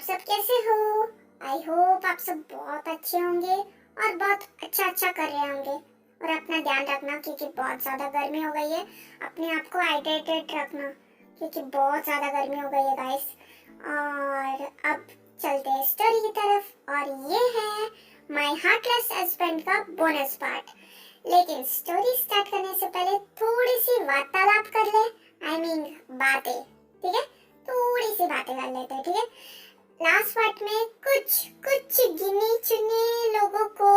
सब कैसे हो? आई होप आप सब बहुत अच्छे होंगे और बहुत अच्छा कर रहे होंगे। और अपना ध्यान रखना क्योंकि बहुत ज़्यादा गर्मी हो गई है। अपने आप को हाइड्रेटेड रखना क्योंकि बहुत ज़्यादा गर्मी हो गई है गाइस। और अब चलते हैं स्टोरी की तरफ और ये है माय हार्टलेस हस्बैंड का बोनस पार्ट। लेकिन स्टोरी स्टार्ट करने से पहले थोड़ी सी वार्तालाप कर ले। बातें, ठीक है? थोड़ी सी बातें कर लेते हैं, ठीक है? लास्ट पार्ट में कुछ गिने चुने लोगों को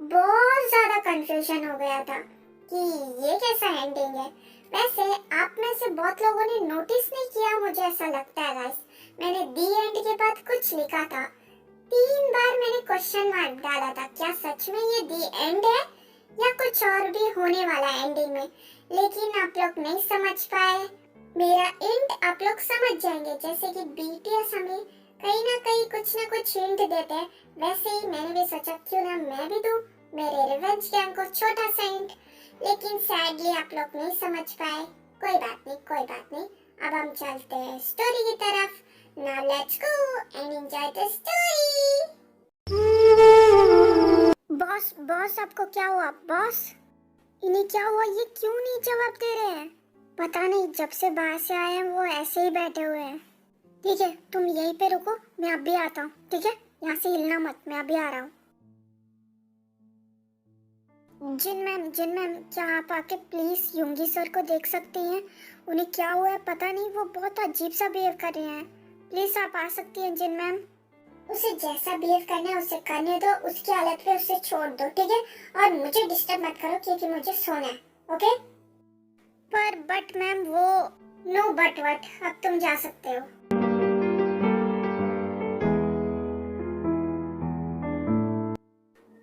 बहुत ज्यादा कंफ्यूजन हो गया था कि ये कैसा एंडिंग है। वैसे आप में से बहुत लोगों ने नोटिस नहीं किया, मुझे ऐसा लगता है गाइस। मैंने दी एंड के बाद कुछ लिखा था, 3 बार मैंने क्वेश्चन मार्क डाला था, क्या सच में ये दी एंड है या कुछ और भी होने वाला है एंडिंग में। लेकिन आप लोग नहीं समझ पाए। मेरा एंड आप लोग समझ जाएंगे, जैसे कि बीटीएस हमें कहीं ना कहीं कुछ ना कुछ हिंट देते हैं, वैसे ही मैंने भी सोचा क्यों ना मैं भी दूं मेरे रिवेंज गैंग को छोटा सा हिंट। लेकिन सैडली आप लोग नहीं समझ पाए। कोई बात नहीं। अब हम चलते हैं स्टोरी की तरफ। Now let's go and enjoy the story. Boss आपको क्या हुआ बॉस? इन्हें क्या हुआ? ये क्यों नहीं जवाब दे रहे हैं? पता नहीं, जब से बाहर से आए हैं वो ऐसे ही बैठे हुए हैं। ठीक है, तुम यहीं पे रुको, मैं अभी आता हूँ, ठीक है? यहाँ से हिलना मत, मैं अभी आ रहा हूँ। जिन मैम, क्या आप आके प्लीज युंगी सर को देख सकती हैं? उन्हें क्या हुआ है पता नहीं, वो बहुत अजीब सा बिहेव कर रहे हैं। प्लीज आप आ सकती हैं जिन मैम? उसे जैसा बिहेव करना है उसे करने दो, उसकी हालत पे उसे छोड़ दो, ठीक है? और मुझे डिस्टर्ब मत करो क्योंकि मुझे सोना है, ओके? बट मैम वो नो बट वट, अब तुम जा सकते हो।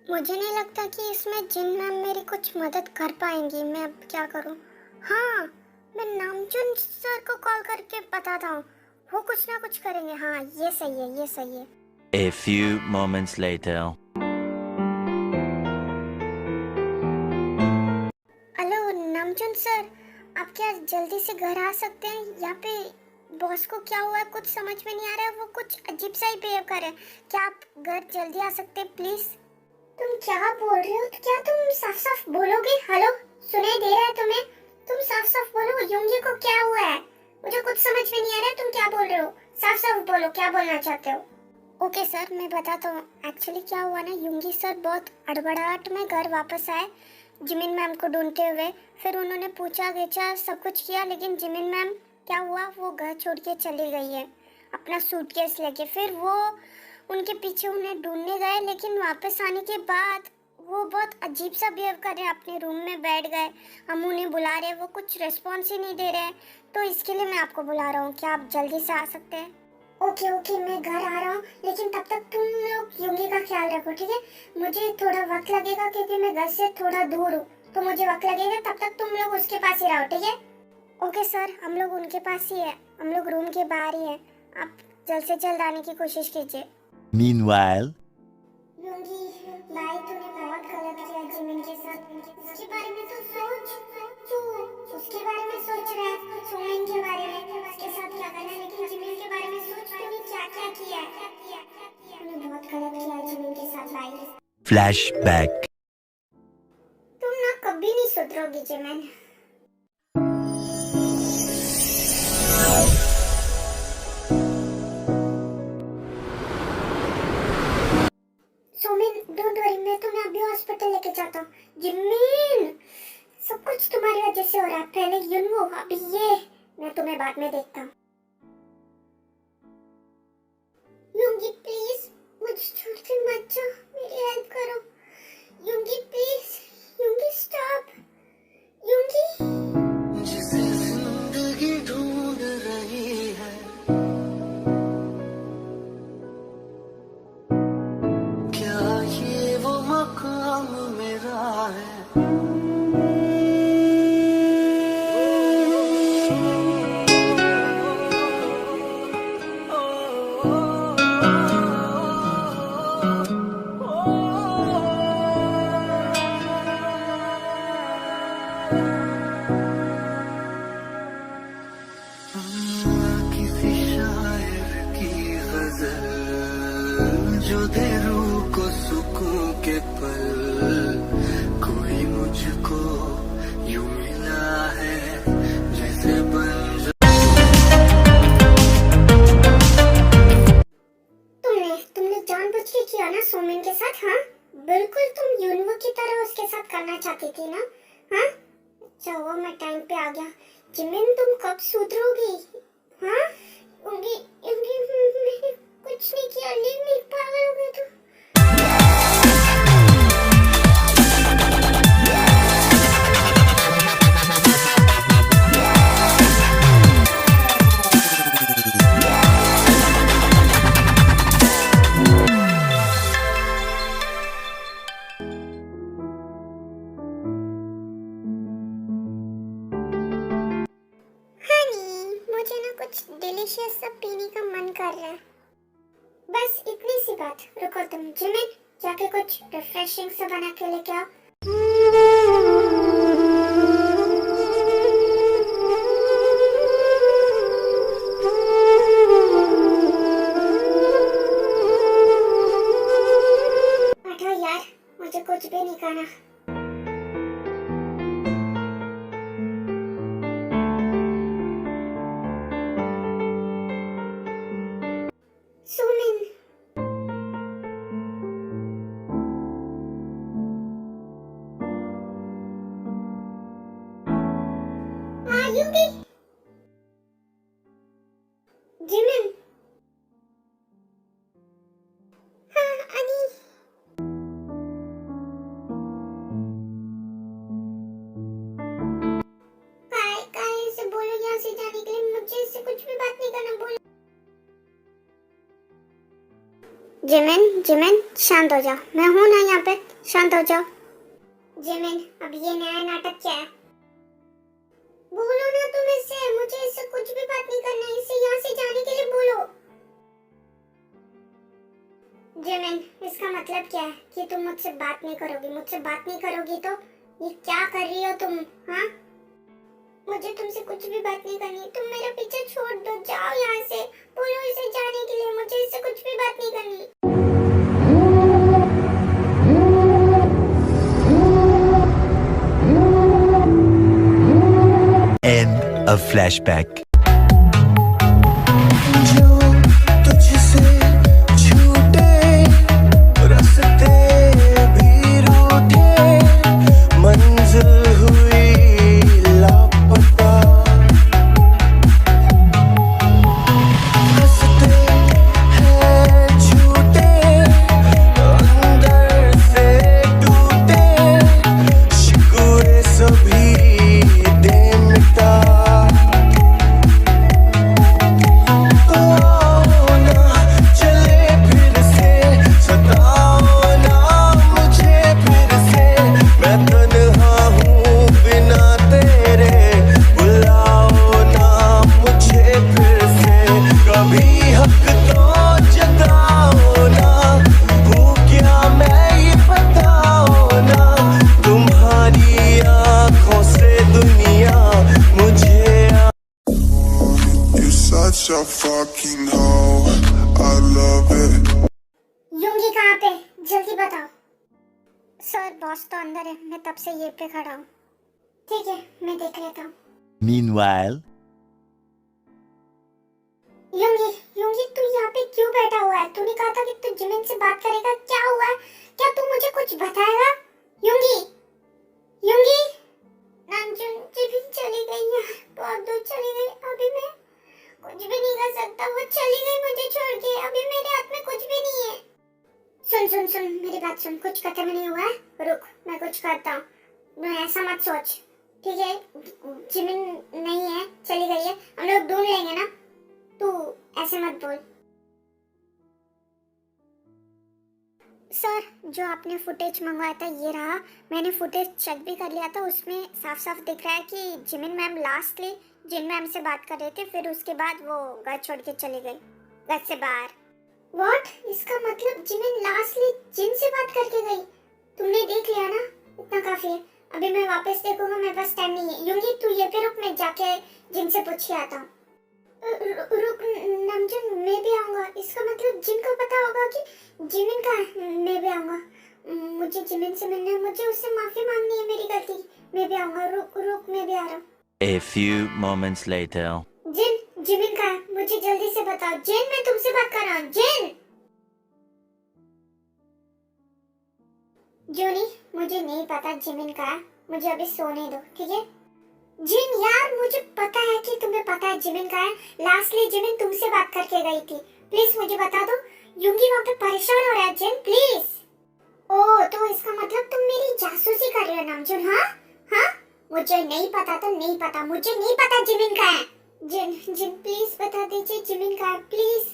मुझे नहीं लगता कि इसमें जिन मैम मेरी कुछ मदद कर पाएंगी। मैं अब क्या करूं? हाँ, मैं नामचुन सर को कॉल करके बताता हूँ, वो कुछ ना कुछ करेंगे। हाँ, ये सही है। A few moments later. Hello नामचुन सर, आप क्या जल्दी से घर आ सकते हैं? यहाँ पे बॉस को क्या हुआ है कुछ समझ में नहीं आ रहा है, वो कुछ अजीब सा ही बिहेव कर रहे हैं। क्या आप घर जल्दी आ सकते हैं प्लीज? तुम क्या बोल रहे हो? क्या तुम साफ बोलोगे? हेलो, सुनाई दे रहा है तुम्हें? तुम साफ बोलो, युंगी को क्या हुआ है? मुझे कुछ समझ में नहीं आ रहा है, तुम क्या बोल रहे हो? साफ बोलो, क्या बोलना चाहते हो? ओके सर, मैं बताता हूँ। एक्चुअली क्या हुआ ना, युंगी सर बहुत हड़बड़ाहट में घर वापस आए जिमिन मैम को ढूंढते हुए। फिर उन्होंने पूछा गीछा सब कुछ किया, लेकिन जिमिन मैम क्या हुआ, वो घर छोड़ के चली गई है अपना सूटकेस लेके। फिर वो उनके पीछे उन्हें ढूंढने गए, लेकिन वापस आने के बाद वो बहुत अजीब सा बिहेव कर रहे हैं, अपने रूम में बैठ गए। हम उन्हें बुला रहे हैं, वो कुछ रिस्पॉन्स ही नहीं दे रहे हैं। तो इसके लिए मैं आपको बुला रहा हूँ, क्या आप जल्दी से आ सकते हैं? ओके, मैं घर आ रहा हूँ, लेकिन तब तक तुम लोग युंगी का ख्याल रखो, ठीक है? मुझे थोड़ा वक्त लगेगा क्योंकि मैं घर से थोड़ा दूर हूँ, तो मुझे वक्त लगेगा। तब तक तुम लोग उसके पास ही रहो, ठीक है? ओके सर, हम लोग उनके पास ही है, हम लोग रूम के बाहर ही है। आप जल्द से जल्द आने की कोशिश कीजिए। Meanwhile. युंगी भाई, तूने बहुत गलत किया जिमिन के साथ। उसके बारे में तो सोच, तू उसके बारे में सोच रहा है, सुमिन के बारे में, उसके साथ क्या करना है, लेकिन जिमिन के बारे में सोच, तूने क्या किया है? तूने बहुत गलत किया जिमिन के साथ भाई। Flashback. तुम ना कभी नहीं सुधरोगी जिमिन। सुमिन डोंट वरी, मैं तुम्हें अभी हॉस्पिटल लेके जाता हूँ। जिमिन, सब कुछ तुम्हारी वजह से हो रहा है। पहले युनवो, अभी ये, मैं तुम्हें बाद में देखता हूँ। युंगी प्लीज, मुझे छोड़ के मत जाओ, मेरी हेल्प करो। युंगी प्लीज, युंगी स्टॉप, युंगी। जिसे जिंदगी ढूंढ रही है, क्या ये वो मकाम मेरा है? जो दे रूह को सुकून के पल, कोई मुझको यूं मिला है जैसे बन तुमने जानबूझ के किया ना सोमिन के साथ, हाँ? बिल्कुल तुम यूनवो की तरह उसके साथ करना चाहती थी ना, हाँ? अच्छा हुआ मैं टाइम पे आ गया। जिमिन तुम कब सुधरोगी, हाँ? उंगी उंगी मैंने कुछ नहीं किया, लीव मी, पागल हो गई तू। मुझे ना कुछ डिलीशियस सा पीने का मन कर रहा है। बस इतनी सी बात, रुको तुम जिमिन, जाके कुछ रिफ्रेशिंग सा बना के लेके आओ। हटो यार, मुझे कुछ भी नहीं करना। सुमिन, आयुंगी, जिमिन, हाँ अनी, काय से बोलो यहाँ से जाने के लिए, मुझे इससे कुछ भी बात नहीं करना, बोलो। जिमिन, जिमिन शांत हो जाओ, मैं हूं ना यहाँ पे, शांत हो जाओ। जिमिन, अब ये नया नाटक क्या है? बोलो ना तुम इससे, मुझे इससे कुछ भी बात नहीं करना है, इससे यहाँ से जाने के लिए बोलो। जिमिन, इसका मतलब क्या है कि तुम मुझसे बात नहीं करोगी? मुझसे बात नहीं करोगी तो ये क्या कर रही हो तुम, हाँ? मुझे तुमसे कुछ भी बात नहीं करनी, तुम मेरा पीछे छोड़ दो, जाओ यहाँ से, बोलो इसे जाने के लिए, मुझे इससे कुछ भी बात नहीं करनी। End of flashback. जो तुझसे छूटे रास्ते भी रूठे, मंजिल हुई लापता, रास्ते हैं झूठे, अंदर से टूटे, शिकवे सभी दे मिटा। Such a fucking hoe, I love it. यूंगी कहाँ पे? जल्दी बताओ। सर बॉस तो अंदर है, मैं तब से ये पे खड़ा हूँ। ठीक है, मैं देख लेता हूँ। Meanwhile, यूंगी, यूंगी तू यहाँ पे क्यों बैठा हुआ है? तूने कहा था कि तू जिमिन से बात करेगा, क्या हुआ है? क्या तू मुझे कुछ बताएगा? यूंगी, यूंगी, नामजुन जिमिन चली गई है, बहुत दूर चली गई, अभी मैं कुछ भी नहीं कर सकता, वो चली गई मुझे छोड़ के, अभी मेरे हाथ में कुछ भी नहीं है। सुन सुन सुन, मेरी बात सुन, कुछ खत्म नहीं हुआ है, रुक, मैं कुछ करता हूँ, ऐसा मत सोच, ठीक है? जिमिन नहीं है, चली गई है, हम लोग ढूंढ लेंगे ना, तू ऐसे मत बोल। सर, जो आपने फुटेज मंगवाया था ये रहा, मैंने फुटेज चेक भी कर लिया था, उसमें साफ साफ दिख रहा है कि जिमिन मैम लास्टली जिन मैम से बात कर रहे थे, फिर उसके बाद वो घर छोड़ के चली गई, घर से बाहर। व्हाट? इसका मतलब जिमिन लास्टली जिन से बात करके गई? तुमने देख लिया ना, इतना काफी है, अभी मैं वापस देखूंगा, मेरे पास टाइम नहीं है। यूंगी तू ये पे रुक, मैं जाके जिन से पूछ के आता हूँ। रुक नमजुन, मैं भी आऊंगा, इस इसका मतलब जिन को पता होगा कि जिमिन का है। मैं भी आऊंगा, मुझे जिमिन से मिलना है, मुझे उससे माफी मांगनी है मेरी गलती की। मैं भी आऊंगा, रुक रुक, मैं भी आ रहा हूँ। A few moments later. Jin, Jimin का है, मुझे जल्दी से बताओ। जिन, मैं तुमसे बात कर रहा हूँ। जिन, जूनी, मुझे नहीं पता जिमिन का है, मुझे अभी सोने दो, ठीक है? जिन यार, मुझे पता है कि तुम्हें पता है जिमिन का है। लास्टली जिमिन तुमसे बात करके गई थी। प्लीज मुझे बता दो। युंगी वहाँ पे परेशान हो रहा है। जिन प्लीज। ओह, तो इसका मतलब तुम मेरी जासूसी कर रहे हो नामजुन? हाँ हाँ, मुझे नहीं पता तो नहीं पता, मुझे नहीं पता जिमिन का है। जिन, जिन प्लीज बता दीजिए जिमिन का है, प्लीज।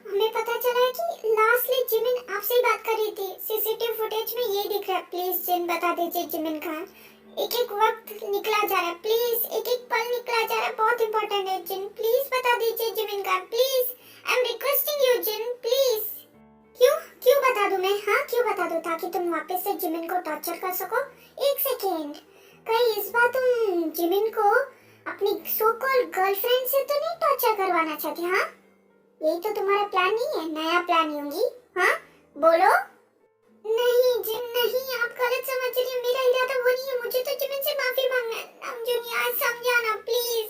हमें पता चला है कि लास्टली जिमिन आपसे ही बात कर रही थी, सीसीटीवी फुटेज में ये दिख रहा है। प्लीज जिन बता दीजिए जिमिन का है। एक एक वक्त निकला जा रहा है, प्लीज एक एक पल निकला जा रहा है, बहुत इंपॉर्टेंट है। जिन प्लीज बता दीजिए जिमिन का, please. I am requesting you Jin, please. क्यों क्यों बता दूं मैं? हाँ, क्यों बता दूं? ताकि तुम वापस से जिमिन को टॉर्चर कर सको। एक सेकेंड, कहीं इस बार तुम जिमिन को अपनी सो कॉल्ड गर्लफ्रेंड से तो नहीं टॉर्चर करवाना चाहती? हाँ, यही तो तुम्हारा प्लान नहीं है? नया प्लान होंगी? हाँ बोलो। नहीं जिन नहीं, आप गलत समझ रही हो, मेरा इरादा वो नहीं है। मुझे तो जिमिन से माफी मांगना है। नामजुन यार, समझाना प्लीज।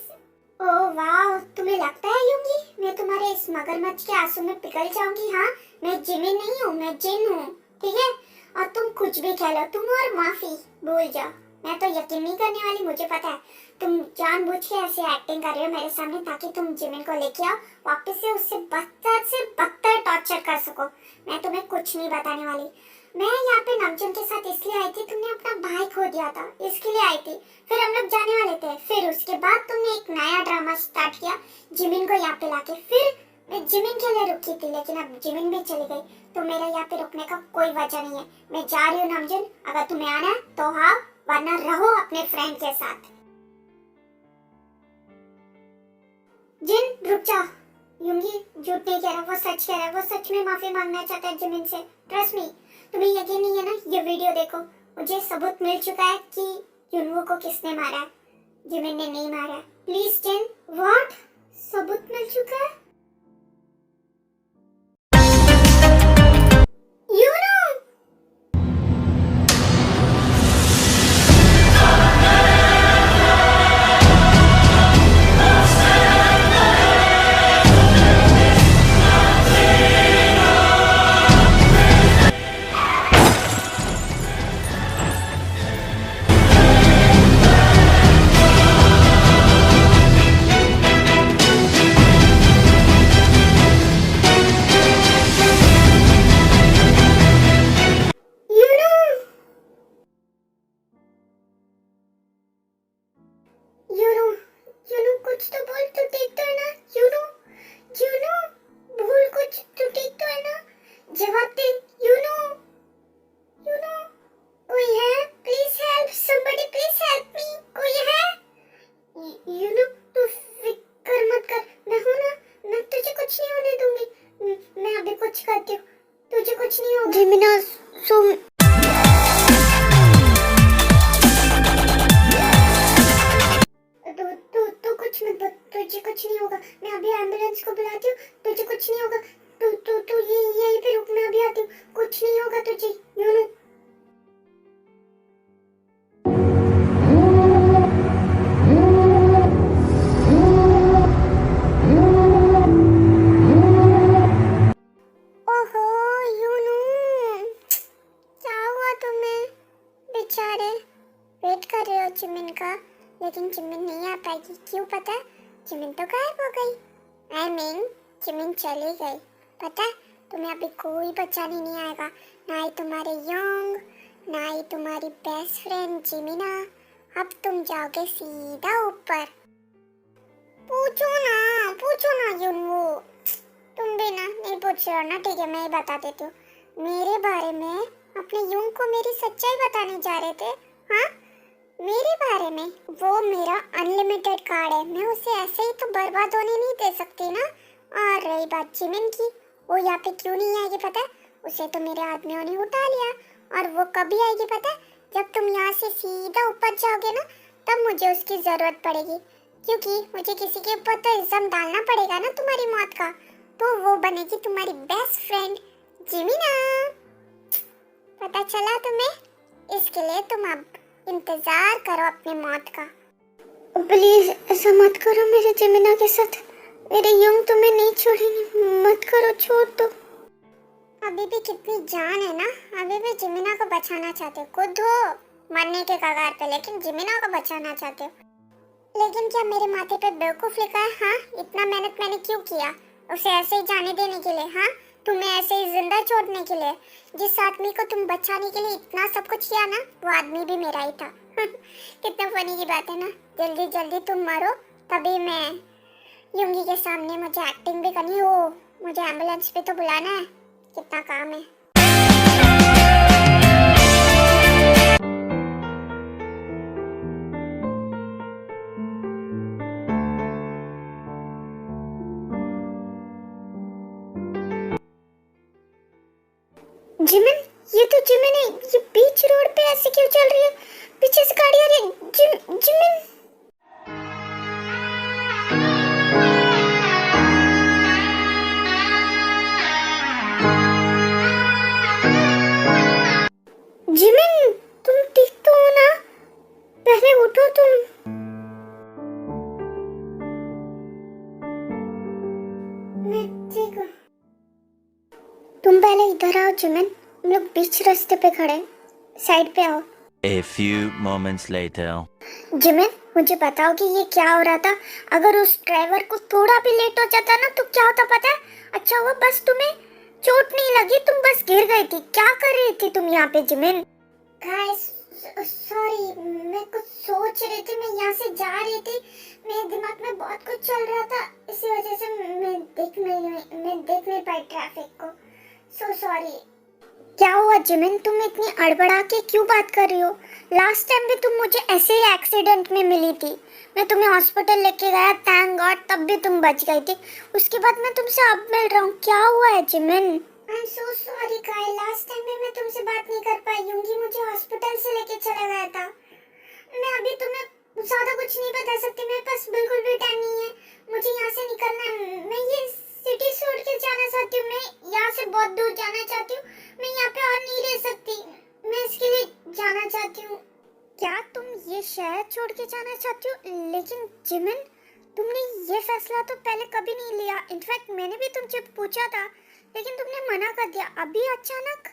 ओह वाह, तुम्हें लगता है युंगी मैं तुम्हारे इस मगरमच्छ के आंसू में पिघल जाऊंगी? हाँ, मैं जिमिन नहीं हूँ, मैं जिन हूँ, ठीक है? और तुम कुछ भी कह लो, तुम और माफी भूल जाओ। मैं तो यकीन नहीं करने वाली, मुझे पता है तुम जानबूझ के ऐसे एक्टिंग कर रहे हो मेरे सामने ताकि तुम जिमिन को लेके आओ वापस से, उससे बदतर से बदतर टॉर्चर कर सको। मैं तुम्हें कुछ नहीं बताने वाली। मैं यहाँ पे नामजुन के साथ इसलिए आई थी, तुमने अपना भाई खो दिया था, इसके लिए आई थी। फिर हम लोग जाने वाले थे, फिर उसके बाद तुमने एक नया ड्रामा स्टार्ट किया जिमिन को यहाँ पे लाके। फिर मैं जिमिन के लिए रुकी थी, लेकिन अब जिमिन भी चली गई, तो मेरा यहाँ पे रुकने का कोई वजह नहीं है। मैं जा रही हूँ नामजुन, अगर तुम्हें आना है तो हाँ, वरना रहो अपने फ्रेंड के साथ। जिन रुक जाओ, युंगी झूठ नहीं कह रहा, वो सच कह रहा है। वो सच में माफी मांगना चाहता है जिमिन से, ट्रस्ट मी। तुम्हें यकीन नहीं है ना? ये वीडियो देखो, मुझे सबूत मिल चुका है कि युनवू को किसने मारा है। जिमिन ने नहीं मारा। Please Jin. व्हाट? सबूत मिल चुका है? युनू! युनू, युनू कुछ तो बोल, तू ठीक तो है ना? युनू, युनू बोल कुछ, तू ठीक तो है ना? जवाब दे युनू, युनू। कोई है? Please help, somebody please help me. कोई है? युनू तू फिक्र मत कर, मैं हूं ना, मैं तुझे कुछ नहीं होने दूंगी। मैं अभी कुछ करती हूँ, तुझे कुछ नहीं होगा। जिमिना सो तू कुछ मत बोल, तुझे कुछ नहीं होगा। मैं अभी एम्बुलेंस को बुलाती हूँ, तुझे कुछ नहीं होगा। तू तू तू यहीं पे रुक, मैं अभी आती हूँ। कुछ नहीं होगा तुझे युनू। ओहो युनू, क्या हुआ तुम्हें? बेचारे वेट कर रहे हो जिमिन का, लेकिन जिमिन नहीं आ पाएगी। क्यों पता है? जिमिन तो गायब हो गई। आई मीन जिमिन चली गई। पता है तुम्हें अभी कोई बचाने नहीं आएगा, ना ही तुम्हारे योंग, ना ही तुम्हारी बेस्ट फ्रेंड जिमिना। अब तुम जाओगे सीधा ऊपर। पूछो ना युनवू। तुम भी ना नहीं पूछ रहे हो ना, ठीक है मैं ही बता देती हूँ। मेरे बारे में अपने युंग को मेरी सच्चाई बताने जा रहे थे? हाँ, मेरे बारे में। वो मेरा अनलिमिटेड कार्ड है, मैं उसे ऐसे ही तो बर्बाद होने नहीं दे सकती ना। और रही बात जिमिन की, वो यहाँ पे क्यों नहीं आएगी पता है? उसे तो मेरे आदमियों ने उठा लिया, और वो कभी आएगी पता है? जब तुम यहाँ से सीधा ऊपर जाओगे ना, तब मुझे उसकी जरूरत पड़ेगी, क्योंकि मुझे किसी के ऊपर तो इल्जाम डालना पड़ेगा ना तुम्हारी मौत का। तो वो बनेगी तुम्हारी बेस्ट फ्रेंड जिमिना। पता चला तुम्हें? इसके लिए तुम अब इंतजार करो अपनी मौत का। प्लीज ऐसा मत करो मेरे जिमिना के साथ। मेरे यूंग तुम्हें नहीं छोड़ेंगे, मत करो, छोड़ दो। अभी भी कितनी जान है ना, अभी भी जिमिना को बचाना चाहते हो। खुद हो मरने के कगार पे, लेकिन जिमिना को बचाना चाहते हो। लेकिन क्या मेरे माथे पे बेवकूफ लिखा है? हाँ, इतना मेहनत मैंने क्यों किया उसे ऐसे ही जाने देने के लिए? हाँ, तुम्हें ऐसे ही जिंदा छोड़ने के लिए? जिस आदमी को तुम बचाने के लिए इतना सब कुछ किया ना, वो आदमी भी मेरा ही था। कितना फनी की बात है ना। जल्दी जल्दी तुम मरो, तभी मैं यूंगी के सामने मुझे एक्टिंग भी करनी हो। मुझे एम्बुलेंस पे तो बुलाना है, कितना काम है। जिमिन, ये तो जिमिन है। ये बीच रोड पे ऐसे क्यों चल रही है? पीछे से गाड़ी आ रही है। जिमिन, जिमिन, तुम ठीक तो हो ना? पहले उठो तुम। मैं ठीक हूँ। तुम पहले इधर आओ जिमिन, हम लोग बीच रास्ते पे खड़े, साइड पे आओ। A few moments later. Jimin, मुझे बताओ कि ये क्या हो रहा था? अगर उस ड्राइवर को थोड़ा भी लेट हो जाता ना तो क्या होता पता है? अच्छा हुआ बस तुम्हें चोट नहीं लगी, तुम बस गिर गई थी। क्या कर रही थी तुम यहाँ पे जिमिन? गाइस सॉरी, मैं कुछ सोच रही थी, मैं यहाँ से जा रही थी, मेरे दिमाग में बहुत कुछ चल रहा था, इसी वजह से मैं देख नहीं पाई ट्रैफिक को। So sorry. क्या हुआ जिमिन, तुम इतनी अड़बड़ा के क्यों बात कर रही हो? लास्ट टाइम भी तुम मुझे ऐसे ही एक्सीडेंट में मिली थी, मैं तुम्हें हॉस्पिटल लेके गया, थैंक गॉड तब भी तुम बच गई थी। उसके बाद मैं तुमसे अब मिल रहा हूँ, क्या हुआ है Jimin? I am so sorry guy, last time भी मैं तुमसे बात नहीं कर पाई। यूंगी मुझे हॉस्पिटल से लेके चला गया था। मैं अभी तुम्हें ज्यादा कुछ नहीं बता सकती, मेरे पास बिल्कुल भी टाइम नहीं है, मुझे यहाँ से निकलना है। मैं ये सिटी छोड़ के जाना चाहती हूँ, मैं यहाँ से बहुत दूर जाना चाहती हूँ, मैं यहाँ पे और नहीं रह सकती, मैं इसके लिए जाना चाहती हूँ। क्या तुम ये शहर छोड़ के जाना चाहती हो? लेकिन जिमिन, तुमने ये फैसला तो पहले कभी नहीं लिया। इनफैक्ट मैंने भी तुमसे पूछा था, लेकिन तुमने मना कर दिया अभी अचानक।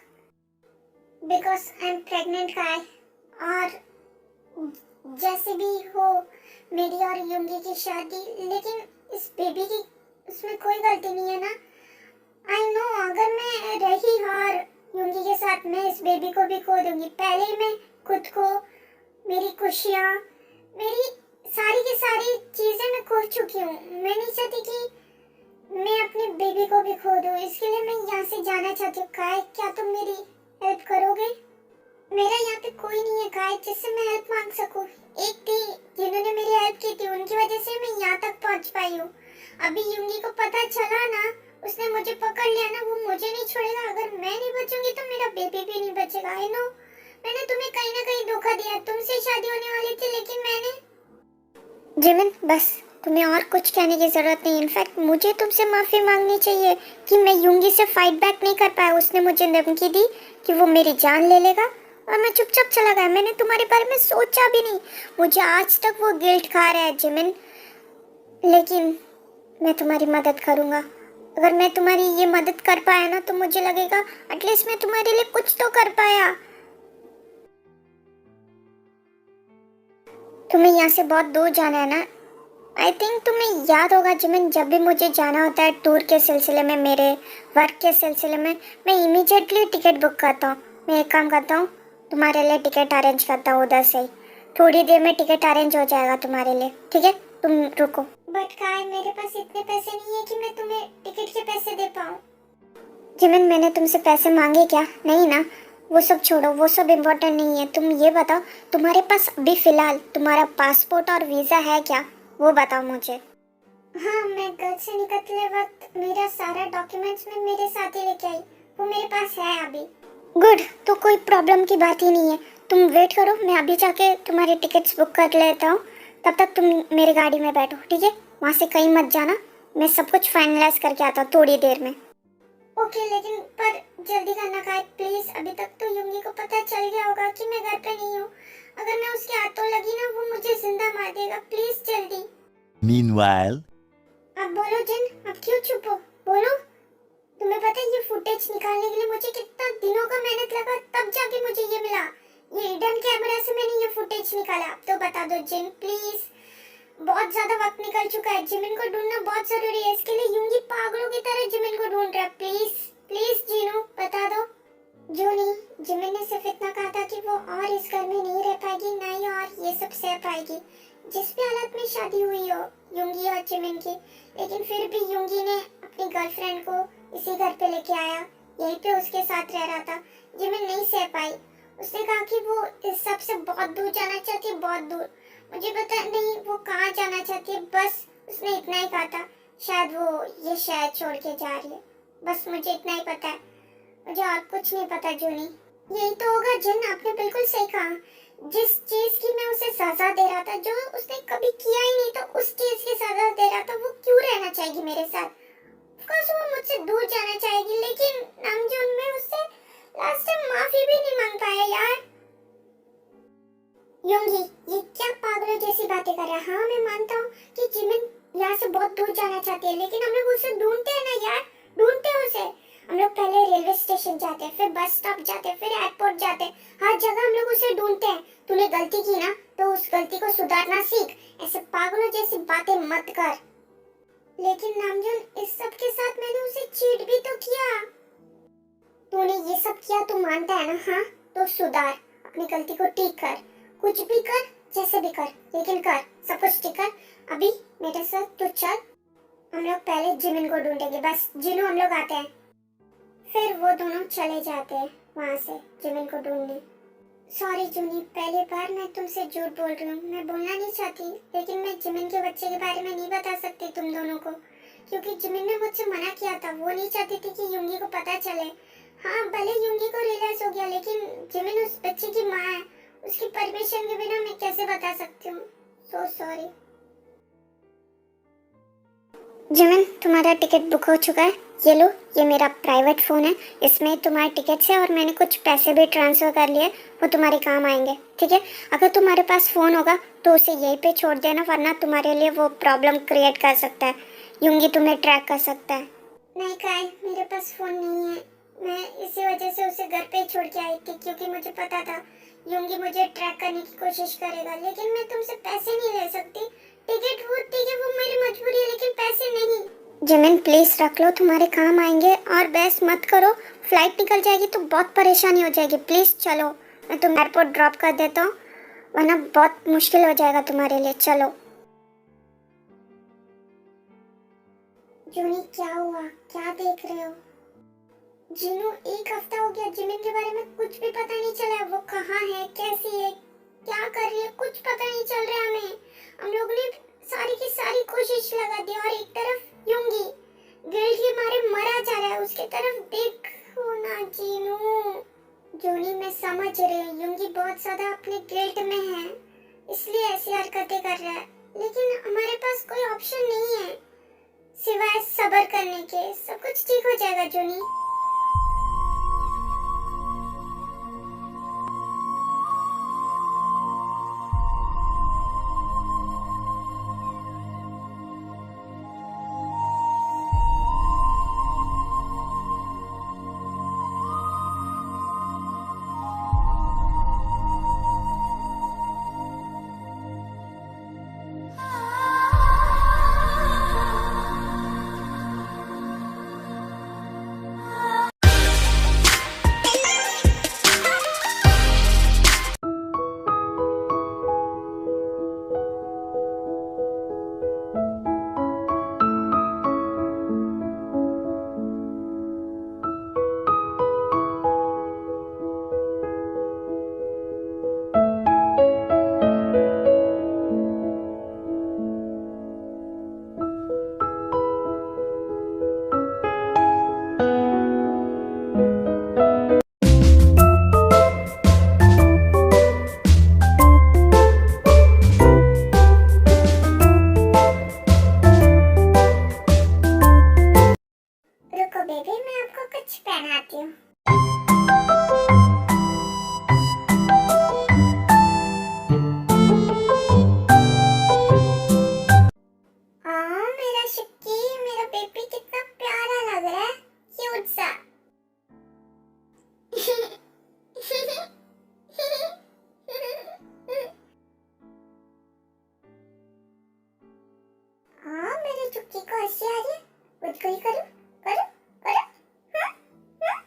बिकॉज आई एम प्रेग्नेंट गाय, और जैसे भी हो मेरी और यूंगी की शादी, लेकिन इस बेबी की उसमें कोई गलती नहीं है ना। आई नो, अगर मैं रही और यूंगी के साथ, मैं इस बेबी को भी खो दूंगी। पहले ही मैं खुद को, मेरी खुशियाँ, मेरी सारी की सारी चीजें मैं खो चुकी हूँ। मैं नहीं चाहती कि मैं अपने बेबी को भी खो दूँ, इसके लिए मैं यहाँ से जाना चाहती हूँ। काय, क्या तुम मेरी हेल्प करोगे? मेरा यहाँ पे कोई नहीं है काय जिससे मैं हेल्प मांग सकूँ। एक थी जिन्होंने मेरी हेल्प की थी, उनकी वजह से मैं यहाँ तक पहुँच पाई हूँ। अभी यूंगी को पता चला ना, उसने मुझे पकड़ लिया ना, वो मुझे नहीं छोड़ेगा। अगर मैं नहीं बचूंगी तो मेरा बेबी भी नहीं बचेगा। आई नो, मैंने तुम्हें कहीं ना कहीं धोखा दिया, तुमसे शादी होने वाली थी, लेकिन मैंने। जिमिन, बस तुम्हें और कुछ कहने की जरूरत नहीं। इनफैक्ट मुझे तुमसे माफी मांगनी चाहिए कि मैं यूंगी से फाइट बैक नहीं कर पाया। उसने मुझे धमकी दी कि वो मेरी जान ले लेगा और मैं चुपचाप चला गया। मैंने तुम्हारे बारे में सोचा भी नहीं। मुझे आज तक वो गिल्ट खा रहा है जिमिन, लेकिन मैं तुम्हारी मदद करूंगा। अगर मैं तुम्हारी ये मदद कर पाया ना तो मुझे लगेगा एटलीस्ट मैं तुम्हारे लिए कुछ तो कर पाया। तुम्हें यहाँ से बहुत दूर जाना है ना? आई थिंक तुम्हें याद होगा जिमिन, जब भी मुझे जाना होता है टूर के सिलसिले में, मेरे वर्क के सिलसिले में, मैं इमीडिएटली टिकट बुक करता हूँ। मैं एक काम करता हूँ, तुम्हारे लिए टिकट अरेंज करता हूँ उधर से ही। थोड़ी देर में टिकट अरेंज हो जाएगा तुम्हारे लिए, ठीक है? तुम रुको। बट काय, मेरे पास इतने पैसे नहीं है कि मैं तुम्हें टिकट के पैसे दे पाऊँ। जिमिन, मैंने तुमसे पैसे मांगे क्या? नहीं ना, वो सब छोड़ो, वो सब इम्पोर्टेंट नहीं है। तुम ये बताओ, तुम्हारे पास अभी फिलहाल तुम्हारा पासपोर्ट और वीज़ा है क्या? वो बताओ मुझे। हाँ, मैं घर से निकलते वक्त मेरा सारा डॉक्यूमेंट्स मैं मेरे साथ ही लेके आई, वो मेरे पास है अभी। गुड, तो कोई प्रॉब्लम की बात ही नहीं है। तुम वेट करो, मैं अभी जाके तुम्हारे टिकट्स बुक कर लेता हूँ। तब तक तुम मेरी गाड़ी में बैठो, ठीक है? वहाँ से कहीं मत जाना, मैं सब कुछ फाइनलाइज करके आता हूँ थोड़ी देर में। ओके लेकिन पर जल्दी करना काहे प्लीज। अभी तक तो युंगी को पता चल गया होगा कि मैं घर पे नहीं हूँ। अगर मैं उसके हाथों लगी ना वो मुझे जिंदा मार देगा। प्लीज जल्दी। Meanwhile, अब बोलो जिन, अब क्यों चुप हो? बोलो। तुम्हें पता है ये फुटेज निकालने के लिए मुझे कितना दिनों का मेहनत लगा, तब जाके मुझे ये मिला। ये हिडन कैमरा से मैंने ये फुटेज निकाला। अब तो बता दो जिन प्लीज। बहुत ज्यादा वक्त निकल चुका है, जिमिन को ढूंढना बहुत जरूरी है। इसके लिए युंगी पागलों की तरह जिमिन को ढूंढ रहा है। प्लीज प्लीज जीनू बता दो। जूनी, जिमिन ने सिर्फ इतना कहा था कि वो और इस घर में नहीं रह पाएगी, ना ही और ये सब सह पाएगी। जिस भी हालत में शादी हुई हो युंगी और जिमिन की, लेकिन फिर भी युंगी ने अपनी गर्लफ्रेंड को इसी घर पे लेके आया, यहीं पे उसके साथ रह रहा था। जिमिन नहीं सह पाई। उसने कहा कि वो इस सब से बहुत दूर जाना चाहती है, बहुत दूर। मुझे पता नहीं वो कहाँ जाना चाहती है, बस उसने इतना ही कहा था। शायद वो ये शहर छोड़ के जा रही है, बस मुझे इतना ही पता है। मुझे और कुछ नहीं पता जूनी। यही तो होगा जिन, आपने बिल्कुल सही कहा। जिस चीज की मैं उसे सजा दे रहा था, जो उसने कभी किया ही नहीं, तो उस चीज की सजा दे रहा था। वो क्यों रहना चाहेगी मेरे साथ? ऑफकोर्स वो मुझसे दूर जाना चाहेगी, लेकिन नामजून में उससे लास्ट टाइम माफी भी नहीं मांग पाया यार। युंगी ये क्या पागलों जैसी बातें कर रहा है? हाँ मैं मानता हूँ कि जिमिन यहाँ से बहुत दूर जाना चाहती है, लेकिन हम लोग उसे ढूंढते हैं ना यार, ढूंढते हैं उसे। हम लोग पहले रेलवे स्टेशन जाते हैं, फिर बस स्टॉप जाते हैं, फिर एयरपोर्ट जाते हैं, हर जगह हम लोग उसे ढूंढते हैं। तूने गलती की ना तो उस गलती को सुधारना सीख, ऐसे पागलों जैसी बातें मत कर। लेकिन नामजून इस सब के साथ मैंने उसे चीट भी तो किया। तूने ये सब किया तो मानता है ना? हाँ तो सुधार, अपनी गलती को ठीक कर, कुछ भी कर, जैसे भी कर, लेकिन कर, सब कुछ ठीक कर। अभी मेरे साथ तो चल, हम लोग पहले जिमिन को ढूंढेंगे। बस जिनू हम लोग आते हैं। फिर वो दोनों चले जाते हैं वहाँ से जिमिन को ढूंढने। सॉरी जूनी, पहली बार मैं तुमसे झूठ बोल रही हूँ। मैं बोलना नहीं चाहती, लेकिन मैं जिमिन के बच्चे के बारे में नहीं बता सकती तुम दोनों को, क्योंकि जिमिन ने मुझसे मना किया था। वो नहीं चाहती थी कि युंगी को पता चले। हाँ भले युंगी को रियलाइज हो गया, लेकिन जिमिन उस बच्चे की माँ है, उसकी परमिशन के बिना मैं कैसे बता सकती हूँ? So sorry. जिमिन तुम्हारा टिकट बुक हो चुका है, ये लो, ये मेरा प्राइवेट फ़ोन है, इसमें तुम्हारे टिकट्स है और मैंने कुछ पैसे भी ट्रांसफ़र कर लिए, वो तुम्हारे काम आएंगे, ठीक है? अगर तुम्हारे पास फ़ोन होगा तो उसे यहीं पे छोड़ देना, वरना तुम्हारे लिए वो प्रॉब्लम क्रिएट कर सकता है। युंगी तुम्हें ट्रैक कर सकता है। नहीं काय, मेरे पास फ़ोन नहीं है। मैं इसी वजह से उसे घर पे छोड़ के आई थी, क्योंकि मुझे पता था युंगी मुझे ट्रैक करने की कोशिश करेगा। लेकिन मैं तुमसे पैसे नहीं ले सकती। टिकट वो ठीक है, वो मेरी मजबूरी है, लेकिन पैसे नहीं। जिमिन प्लीज रख लो, तुम्हारे काम आएंगे। और बहस मत करो, फ्लाइट निकल जाएगी तो बहुत परेशानी हो जाएगी। प्लीज चलो, मैं तुम एयरपोर्ट ड्रॉप कर देता हूँ, वरना बहुत मुश्किल हो जाएगा तुम्हारे लिए। चलो। जूनी क्या हुआ, क्या देख रहे हो? जिनू एक हफ्ता हो गया, जिमिन के बारे में कुछ भी पता नहीं चला। वो कहाँ है, कैसी है, क्या कर रही है, कुछ पता नहीं चल रहा हमें। हम लोग ने सारी की सारी कोशिश लगा दी, और एक तरफ युंगी गिल्ट के मारे मरा जा रहा है, उसके तरफ देखो ना जीनू। जूनी मैं समझ रही हूँ युंगी बहुत ज्यादा अपने गिल्ट में है, इसलिए ऐसी हरकतें कर रहा है, लेकिन हमारे पास कोई ऑप्शन नहीं है सिवाय सब्र करने के। सब कुछ ठीक हो जाएगा जूनी। बेबी मैं आपको कुछ पहनाती हूँ। मेरा शुक्की, मेरा बेबी कितना प्यारा लग रहा है, क्यूट सा। मेरे चुक्की को हंसी आ रही है। गुदगुदी करूं, करूं, करूं? हाँ? हाँ?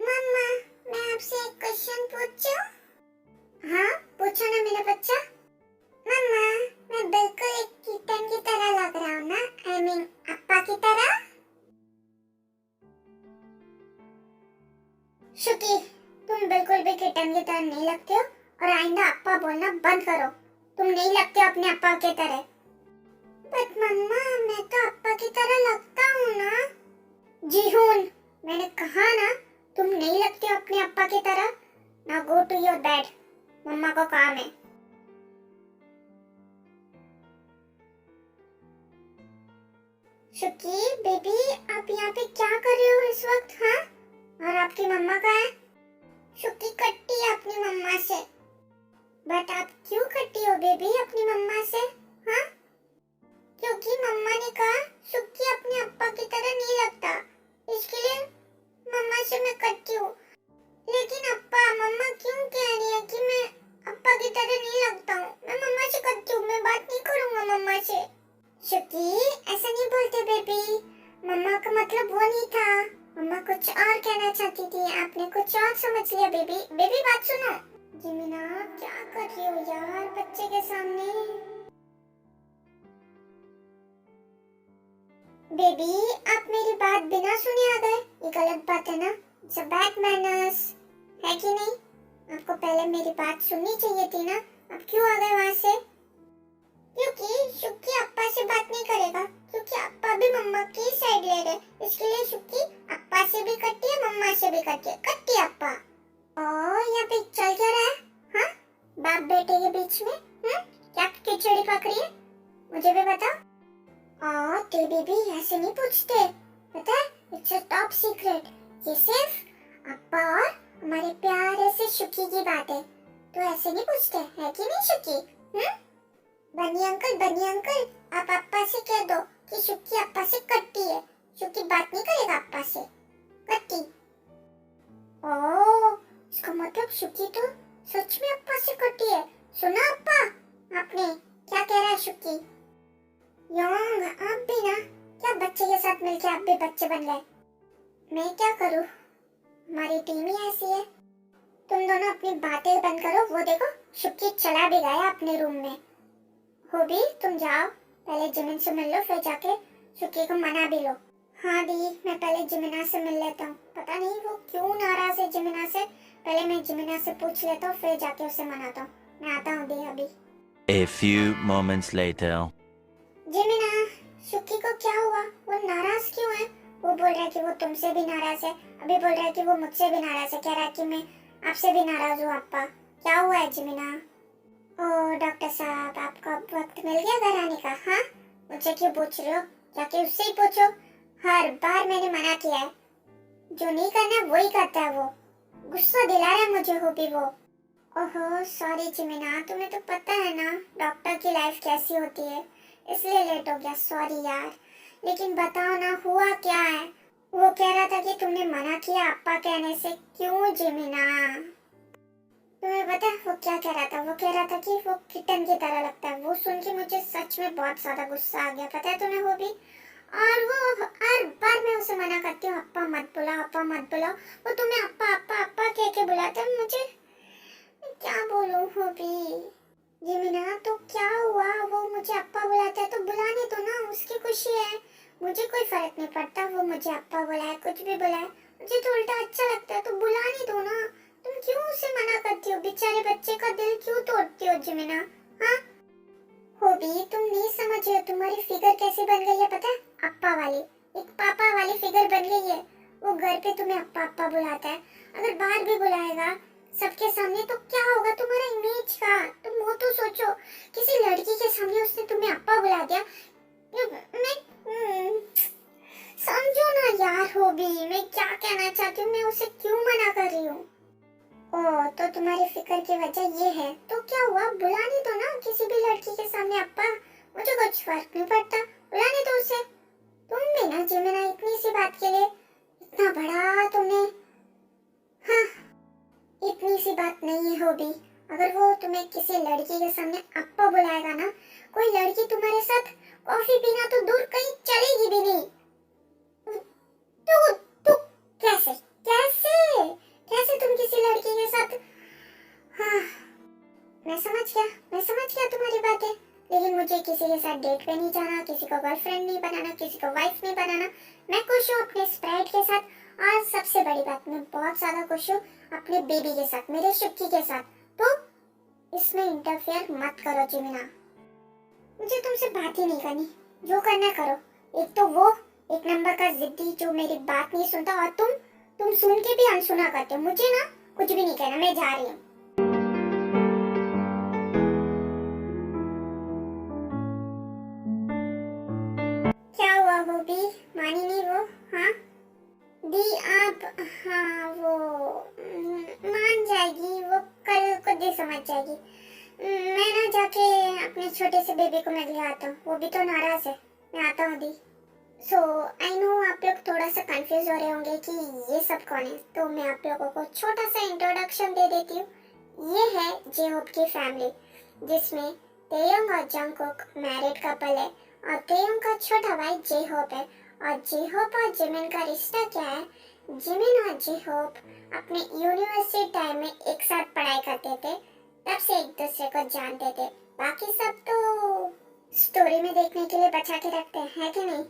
मम्मा, मैं आपसे एक क्वेश्चन पूछूं? हाँ, पूछो ना मेरा बच्चा। मम्मा, मैं बिल्कुल एक किटन की तरह लग रहा हूँ ना? I mean, अप्पा की तरह? शुकी, तुम बिल्कुल भी किटन की तरह नहीं लगते हो और आइंदा अप्पा बोलना बंद करो। तुम नहीं लगते हो अपने अप्पा की तरह। बट मम्मा, मैं तो अप्पा की तरह लगता हूँ ना। जीहून, मैंने कहा ना, तुम नहीं लगते हो अपने अप्पा की तरह। Now go to your bed, मम्मा को काम है। शुकी बेबी, आप यहाँ पे क्या कर रहे हो इस वक्त? हाँ, और आपकी मम्मा कहाँ है? शुकी कट्टी है अपनी मम्मा से। बट आप क्यों कट्टी हो बेबी अपनी मम्मा से? हाँ, क्योंकि मम्मा ने कहा शुकी अपने अप्पा की तरह नहीं लगता, इसके लिए मम्मा से मैं कट्टी हूँ। लेकिन अप्पा, मम्मा क्यों कह रही है कि मैं अप्पा की तरह नहीं लगता हूँ? मैं मम्मा से कट्टी हूँ, मैं बात नहीं करूँगा मम्मा से। शुकी, ऐसा नहीं बोलते बेबी, मम्मा का मतलब वो नहीं था। मम्मा कुछ और कहना चाहती थी, आपने कुछ और समझ लिया बेबी। बेबी बात सुनो। जिमिना, क्या कर रही हो यार बच्चे के सामने? बेबी, आप मेरी बात बिना सुने आ गए, ये गलत बात है ना? इट्स अ बैड मैनर्स, है कि नहीं? आपको पहले मेरी बात सुननी चाहिए थी ना, आप क्यों आ गए वहाँ से? क्योंकि शुक्की अप्पा से बात नहीं करेगा, क्योंकि अप्पा भी मम्मा की साइड ले रहे, इसके लिए शुक्की अप्पा से भी कट्टी है, मम्मा से भी कट्टी है, कट्टी अप्पा। यहाँ पे चल क्या रहा है? हाँ, बाप बेटे के बीच में क्या खिचड़ी पक रही है? मुझे भी बताओ। ते बेबी ऐसे नहीं पूछते, पता है? इट्स अ टॉप सीक्रेट, ये सिर्फ अप्पा और हमारे प्यारे से शुक्की की बात है, तो ऐसे नहीं पूछते, है कि नहीं शुक्की? बनी अंकल, आप अप्पा से कह दो कि शुक्की अप्पा से कट्टी है। शुक्की बात नहीं करेगा अप्पा से, कट्टी। इसका मतलब शुक्की तो सच में अप्पा से कट्टी है। सुना अप्पा, आपने क्या कह रहा है शुक्की? योंग, आप भी ना, क्या बच्चे के साथ मिलके आप भी बच्चे बन गए? मैं क्या करूँ, हमारी टीम ही ऐसी है। तुम दोनों अपनी बातें बंद करो, वो देखो शुक्की चला भी गया अपने रूम में। होबी, तुम जाओ, पहले जिमिन से मिल लो, फिर जाके शुक्की को मना भी लो। हाँ दी, मैं पहले जिमिना से मिल लेता हूँ, पता नहीं वो क्यों नाराज है जिमिना से। पहले मैं जिमिना से पूछ लेता हूँ, फिर जाके उसे मनाता हूँ। मैं आता हूँ दी अभी। A few moments later. जिमिना, शुक्की को क्या हुआ? वो नाराज क्यों है? वो बोल रहा है कि वो तुमसे भी नाराज है, अभी बोल रहा है कि वो मुझसे भी नाराज है, कह रहा है कि मैं आपसे भी नाराज हूँ। अप्पा, क्या हुआ है जिमिना? डॉक्टर साहब, आपको अब वक्त मिल गया घर आने का? हाँ, मुझे क्यों पूछ रहे हो? जाके उससे ही पूछो, हर बार मैंने मना किया है, जो नहीं करना वही करता है वो। गुस्सा दिला रहा है मुझे होबी वो। ओहो सॉरी जिमिना, तुम्हें तो पता है ना डॉक्टर की लाइफ कैसी होती है, इसलिए लेट हो गया, सॉरी यार। लेकिन बताओ ना, हुआ क्या है? वो कह रहा था कि तुमने मना किया अप्पा कहने से, क्यों जिमिना? तुम्हें पता है वो क्या कह रहा था? वो कह रहा था कि वो किटन की तरह लगता है। वो सुन के मुझे सच में बहुत ज्यादा गुस्सा आ गया, पता है तुम्हें वो भी। और वो हर बार मैं उसे मना करती हूँ, अप्पा मत बुलाओ, अप्पा मत बुलाओ। वो तुम्हें अप्पा अप्पा अप्पा कह के बुलाता है, मुझे क्या बोलूं हो भी। जिमिना तो क्या हुआ, वो मुझे अप्पा बुलाता है तो बुलाने दो ना, उसकी खुशी है, मुझे कोई फर्क नहीं पड़ता। वो मुझे अप्पा बुलाए, कुछ भी बुलाए, मुझे तो उल्टा अच्छा लगता है, तो बुलाने दो ना। तुम क्यों उसे मना करती हो? बेचारे बच्चे का दिल क्यों तोड़ती हो जिमिना? हाँ होबी, तुम नहीं समझ रहे हो, तुम्हारी फिगर कैसी बन गई है पता है? अप्पा वाली, एक पापा वाली फिगर बन गई है। वो घर पे तुम्हें अप्पा अप्पा बुलाता है, अगर बाहर भी बुलाएगा सबके सामने तो क्या होगा तुम्हारा इमेज का? तुम वो तो सोचो, किसी लड़की के सामने उसने तुम्हें अप्पा बुला दिया। मैं समझो ना यार हॉबी, मैं क्या कहना चाहती हूँ, मैं उसे क्यों मना कर रही हूँ। ओह, तो तुम्हारी फिक्र की वजह ये है, तो क्या हुआ, बुलाने दो ना किसी भी लड़की के सामने अप्पा, मुझे कुछ फर्क नहीं पड़ता, बुलाने दो उसे। तुम भी ना जिमिना, इतनी सी बात के लिए इतना बड़ा तुमने, हाँ, इतनी सी बात नहीं है हॉबी। अगर वो तुम्हें किसी लड़की के सामने अप्पा बुलाएगा ना, कोई लड़की तुम्हारे साथ कॉफी पीना तो दूर कहीं चलेगी भी नहीं। तू कैसे कैसे कैसे तुम किसी लड़की के साथ, हाँ, मैं समझ गया तुम्हारी बातें, लेकिन मुझे किसी के साथ डेट पे नहीं जाना, किसी को गर्लफ्रेंड नहीं बनाना, किसी को वाइफ नहीं बनाना। मैं खुश हूँ अपने स्प्राइट के साथ, और सबसे बड़ी बात, मैं बहुत ज्यादा खुश हूँ अपने बेबी के साथ, मेरे शुक्की के साथ। तो इसमें इंटरफेयर मत करो जिमिना, मुझे तुमसे बात ही नहीं करनी, जो करना करो। एक तो वो एक नंबर का जिद्दी जो मेरी बात नहीं सुनता, और तुम सुन के भी अनसुना करते हो। मुझे ना कुछ भी नहीं कहना, मैं जा रही हूँ। क्या हुआ वो भी मानी नहीं वो, हाँ दी आप, हाँ वो मान जाएगी, वो कल खुद ही समझ जाएगी। मैं ना जाके अपने छोटे से बेबी को मैं ले आता हूँ, वो भी तो नाराज है, मैं आता हूँ दी। सो आई नो आप लोग थोड़ा सा कंफ्यूज हो रहे होंगे कि ये सब कौन है, तो मैं आप लोगों को छोटा सा इंट्रोडक्शन दे देती हूँ। ये है जे होप की फैमिली, जिसमें तेयोंग और जंगकुक मैरिड कपल है, और तेयोंग का छोटा भाई जे होप है। और जे होप और जिमिन का रिश्ता क्या है, जिमिन और जे होप अपने यूनिवर्सिटी टाइम में एक साथ पढ़ाई करते थे, तब से एक दूसरे को जानते थे। बाकी सब तो स्टोरी में देखने के लिए बचा के रखते हैं कि नहीं।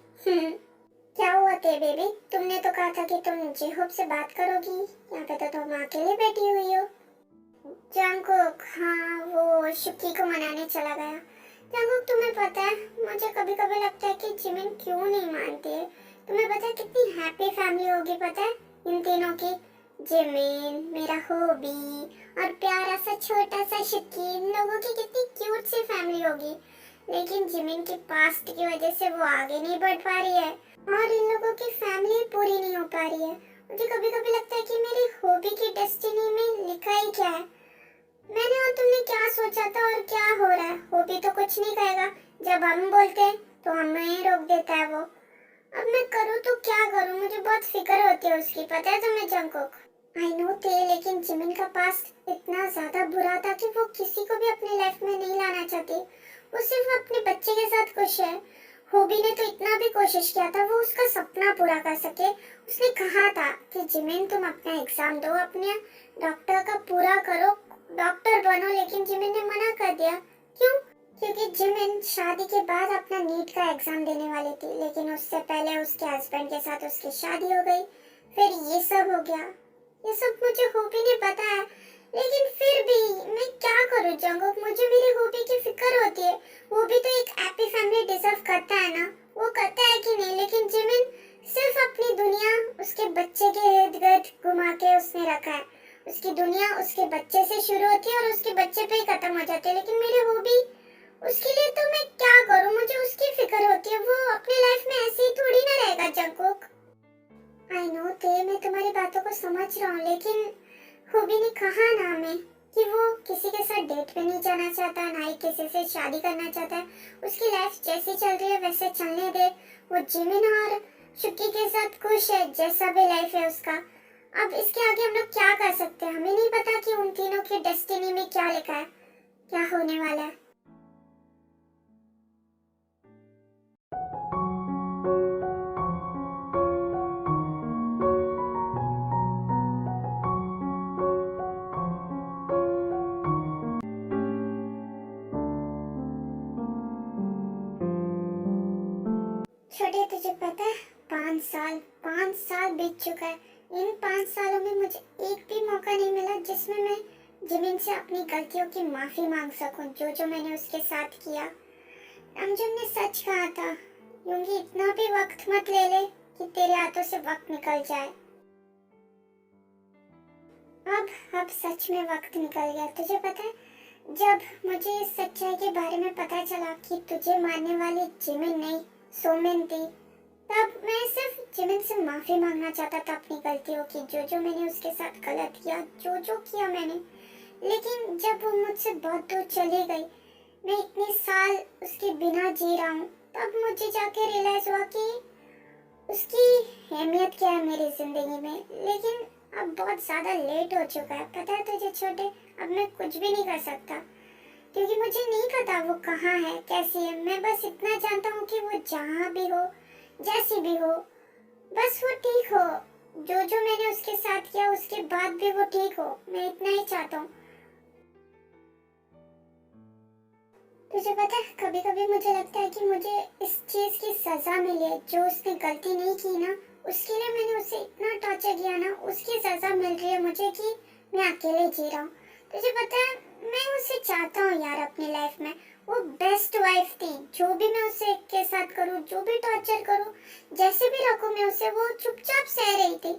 क्या हुआ ते बेबी, तुमने तो कहा था कि तुम जे होप से बात करोगी, यहाँ पे तो तुम अकेले बैठी हुई हो। जंगकुक, हाँ वो शुक्की को मनाने चला गया। जंगकुक तुम्हें पता है, मुझे कभी कभी लगता है कि जिमिन क्यों नहीं मानती है। तुम्हें पता है कितनी हैप्पी फैमिली होगी, पता है इन तीनों की, जिमिन, मेरा हॉबी और प्यारा सा छोटा सा शुक्की, इन लोगों की कितनी क्यूट सी फैमिली होगी। लेकिन जिमिन की पास्ट की वजह से वो आगे नहीं बढ़ पा रही है, और इन लोगों की फैमिली पूरी नहीं हो पा रही है। मुझे कभी कभी लगता है कि मेरी हॉबी की डेस्टिनी में लिखा ही क्या है। मैंने और तुमने क्या सोचा था और क्या हो रहा है। हॉबी तो कुछ नहीं कहेगा, जब हम बोलते हैं तो हमें रोक देता है वो। अब मैं करूँ तो क्या करूँ, मुझे बहुत फिक्र होती है उसकी, पता है तुम्हें जंगकुक। आई नो थे, लेकिन जिमिन का पास्ट इतना ज्यादा बुरा था कि वो किसी को भी अपनी लाइफ में नहीं लाना चाहती। वो सिर्फ अपने बच्चे के साथ खुश है। हॉबी ने तो इतना भी कोशिश किया था वो उसका सपना पूरा कर सके। उसने कहा था कि जिमिन तुम अपना एग्जाम दो, अपने डॉक्टर का पूरा करो, डॉक्टर बनो, लेकिन जिमिन ने मना कर दिया। क्यों? क्योंकि जिमिन शादी के बाद अपना नीट का एग्जाम देने वाली थी, लेकिन उससे पहले उसके हस्बैंड के साथ उसकी शादी हो गई, फिर ये सब हो गया। ये सब मुझे हॉबी ने पता है, लेकिन फिर भी मैं क्या करूं जंगकुक, मुझे मेरी हॉबी की फिक्र होती है। वो भी तो एक हैप्पी फैमिली डिजर्व करता है ना, वो करता है कि नहीं। लेकिन जिमिन सिर्फ अपनी दुनिया उसके बच्चे के इर्द गिर्द घुमा के उसने रखा है। उसकी दुनिया उसके बच्चे से शुरू होती है और उसके बच्चे पे ही खत्म हो जाती है। लेकिन मेरी हॉबी, उसके लिए तो मैं क्या करूं, मुझे उसकी फिक्र होती है। वो अपनी लाइफ में ऐसे ही थोड़ी ना रहेगा जंगकुक। आई नो थे, मैं तुम्हारी बातों को समझ रहा हूँ, लेकिन हॉबी ने कहा ना हमें कि वो किसी के साथ डेट पे नहीं जाना चाहता, ना ही किसी से शादी करना चाहता है। उसकी लाइफ जैसी चल रही है वैसे चलने दे। वो जिमिन और शुक्की के साथ खुश है, जैसा भी लाइफ है उसका। अब इसके आगे हम लोग क्या कर सकते हैं, हमें नहीं पता कि उन तीनों की डेस्टिनी में क्या लिखा है, क्या होने वाला है। छोटे, तुझे पता है 5 साल बीत चुका है। इन 5 सालों में मुझे एक भी मौका नहीं मिला जिसमें मैं जिमिन से अपनी गलतियों की माफी मांग सकूं, जो मैंने उसके साथ किया। रमजन ने सच कहा था, यूंगी इतना भी वक्त मत ले ले कि तेरे हाथों से वक्त निकल जाए। अब सच में वक्त निकल गया। तुझे पता है, जब मुझे इस सच्चाई के बारे में पता चला कि तुझे मारने वाली जिमिन नहीं सोमिन थी, तब मैं सिर्फ जिमिन से माफी मांगना चाहता था अपनी गलतियों की, जो मैंने उसके साथ गलत किया, जो किया मैंने। लेकिन जब वो मुझसे बहुत दूर चली गई, मैं इतने साल उसके बिना जी रहा हूँ, तब मुझे जाके रियलाइज हुआ कि उसकी अहमियत क्या है मेरी जिंदगी में। लेकिन अब बहुत ज्यादा लेट हो चुका है, पता है तुझे छोटे, अब मैं कुछ भी नहीं कर सकता, क्योंकि मुझे नहीं पता वो कहाँ है, कैसी है। मैं बस इतना जानता हूँ कि वो जहाँ भी हो, जैसी भी हो, बस वो ठीक हो। जो मैंने उसके साथ किया उसके बाद भी वो ठीक हो, मैं इतना ही चाहता हूँ। तुझे पता है, कभी कभी मुझे लगता है कि मुझे इस चीज की सजा मिली है, जो उसने गलती नहीं की ना, उसके लिए मैंने उसे इतना टॉर्चर किया ना, उसकी सजा मिल रही है मुझे कि मैं अकेले जी रहा हूँ। तुझे पता है, मैं उसे चाहता हूँ यार अपनी लाइफ में। वो बेस्ट वाइफ थी, जो भी मैं उसे के साथ करूँ, जो भी टॉर्चर करूँ, जैसे भी रखूँ मैं उसे, वो चुपचाप सह रही थी।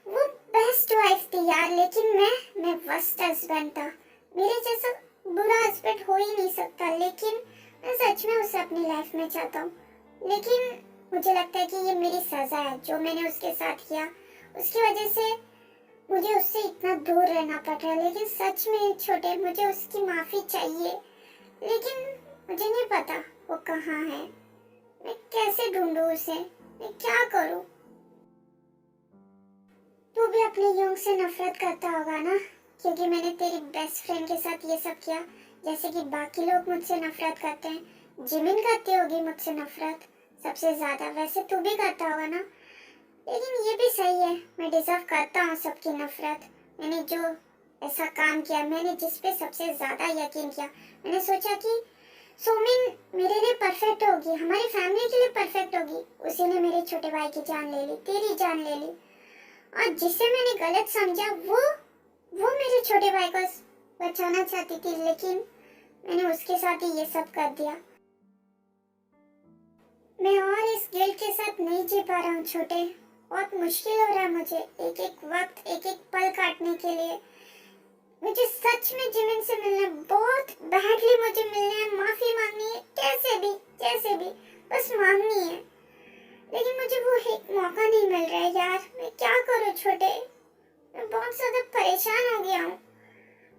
वो बेस्ट वाइफ थी यार। लेकिन मैं वर्स्ट हस्बैंड था। मेरे जैसा बुरा हस्बैंड हो ही नहीं सकता। लेकिन मैं सच में उसे अपनी लाइफ में चाहता हूँ। लेकिन मुझे लगता है कि ये मेरी सजा है, जो मैंने उसके साथ किया, उसकी वजह से मुझे उससे इतना दूर रहना पड़ रहा है। लेकिन सच में छोटे, मुझे उसकी माफी चाहिए, लेकिन मुझे नहीं पता वो कहाँ है। मैं कैसे ढूंढूं उसे, मैं क्या करूं? तू भी अपने यूंग से नफरत करता होगा ना, क्योंकि मैंने तेरी बेस्ट फ्रेंड के साथ ये सब किया, जैसे कि बाकी लोग मुझसे नफरत करते हैं। जिमिन करती होगी मुझसे नफरत सबसे ज्यादा, वैसे तू भी करता होगा ना। लेकिन ये भी सही है, मैं डिजर्व करता हूँ सबकी नफरत। मैंने जो ऐसा काम किया, मैंने जिस पे सबसे ज्यादा यकीन किया, मैंने सोचा कि सोमिन मेरे लिए परफेक्ट होगी, हमारी फैमिली के लिए परफेक्ट होगी। उसी ने मेरे छोटे भाई की जान ले ली, तेरी जान ले ली। और जिसे मैंने गलत समझा, वो मेरे छोटे भाई को बचाना चाहती थी, लेकिन मैंने उसके साथ ही ये सब कर दिया। मैं और इस गिल्ट के साथ नहीं जी पा रहा हूँ छोटे। बहुत मुश्किल हो रहा है मुझे एक एक वक्त, एक एक पल काटने के लिए। मुझे सच में जिमिन से मिलना, बहुत बैडली मुझे मिलना है, माफी मांगनी है, कैसे भी बस मांगनी है। लेकिन मुझे वो एक मौका नहीं मिल रहा है यार। मैं क्या करूँ छोटे, मैं बहुत ज्यादा परेशान हो गया हूँ।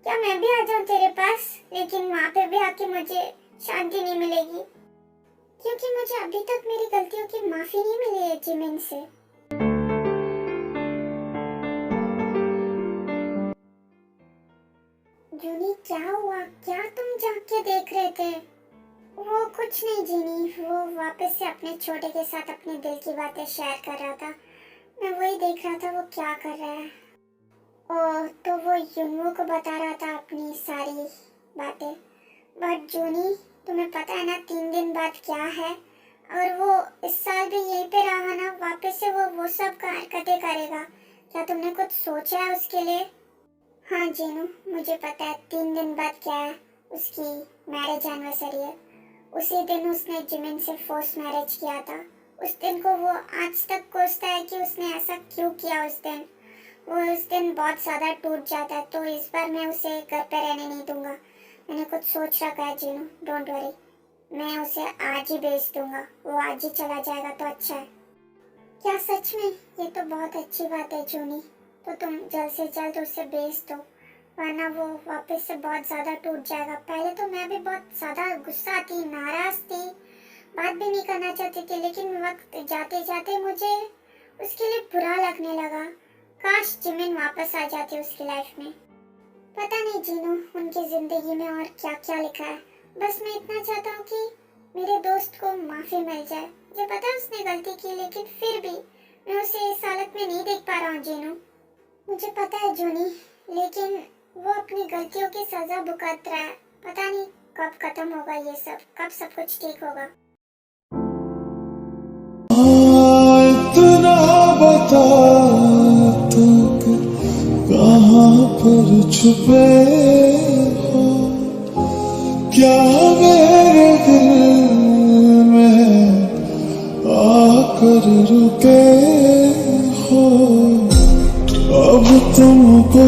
क्या मैं भी आ जाऊँ तेरे पास? लेकिन वहाँ पे भी आके मुझे शांति नहीं मिलेगी, क्योंकि मुझे अभी तक मेरी गलतियों की माफी नहीं मिली है जिमिन से। जूनी, क्या हुआ? क्या तुम जाग के देख रहे थे? वो कुछ नहीं जीनी, वो वापस से अपने छोटे के साथ अपने दिल की बातें शेयर कर रहा था। मैं वही देख रहा था वो क्या कर रहा है। ओह, तो वो युनवो को बता रहा था अपनी सारी बातें। बट जूनी, तुम्हें पता है ना 3 दिन बाद क्या है? और वो इस साल भी यहीं पे रहा ना, वापस से वो सब हरकतें करेगा। क्या तुमने कुछ सोचा है उसके लिए? हाँ जीनू, मुझे पता है 3 दिन बाद क्या है, उसकी मैरिज एनिवर्सरी है। उसी दिन उसने जिमिन से फोर्स मैरिज किया था। उस दिन को वो आज तक कोसता है कि उसने ऐसा क्यों किया। उस दिन वो उस दिन बहुत ज़्यादा टूट जाता है। तो इस बार मैं उसे घर पे रहने नहीं दूंगा। मैंने कुछ सोच रखा है जीनू, डोंट वरी। मैं उसे आज ही भेज दूंगा, वो आज ही चला जाएगा तो अच्छा है। क्या सच में? ये तो बहुत अच्छी बात है जूनी। तो तुम जल्द से जल्द उसे भेज दो, वरना वो वापस से बहुत ज़्यादा टूट जाएगा। पहले तो मैं भी बहुत ज़्यादा गुस्सा थी, नाराज़ थी, बात भी नहीं करना चाहती थी। लेकिन वक्त जाते जाते मुझे उसके लिए बुरा लगने लगा। काश जिमिन वापस आ जाती उसकी लाइफ में। पता नहीं जीनू, उनकी ज़िंदगी में और क्या क्या लिखा है। बस मैं इतना चाहता हूँ कि मेरे दोस्त को माफ़ी मिल जाए। मुझे पता है उसने गलती की, लेकिन फिर भी मैं उसे इस हालत में नहीं देख पा रहा हूँ जीनू। मुझे पता है जूनी, लेकिन वो अपनी गलतियों की सजा भुगत रहा है। पता नहीं कब खत्म होगा ये सब, कब सब कुछ ठीक होगा। इतना बता तू कि कहाँ पर छुपे हो, क्या मेरे दिल में आकर रुके हो। अब तुमको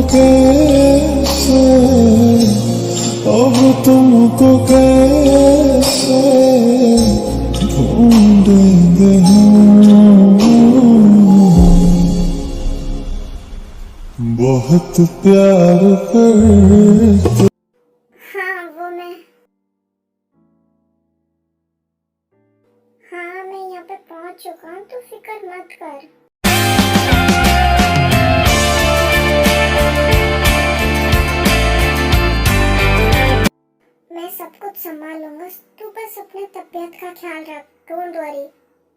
कैसे ढूंढेंगे हम। बहुत प्यार करते। हाँ वो मैं हाँ मैं यहाँ पे पहुँच चुका हूँ, तो फिक्र मत कर। मैं सब कुछ संभाल लूंगा, तू बस अपने तबीयत का ख्याल रख। डोंट वरी,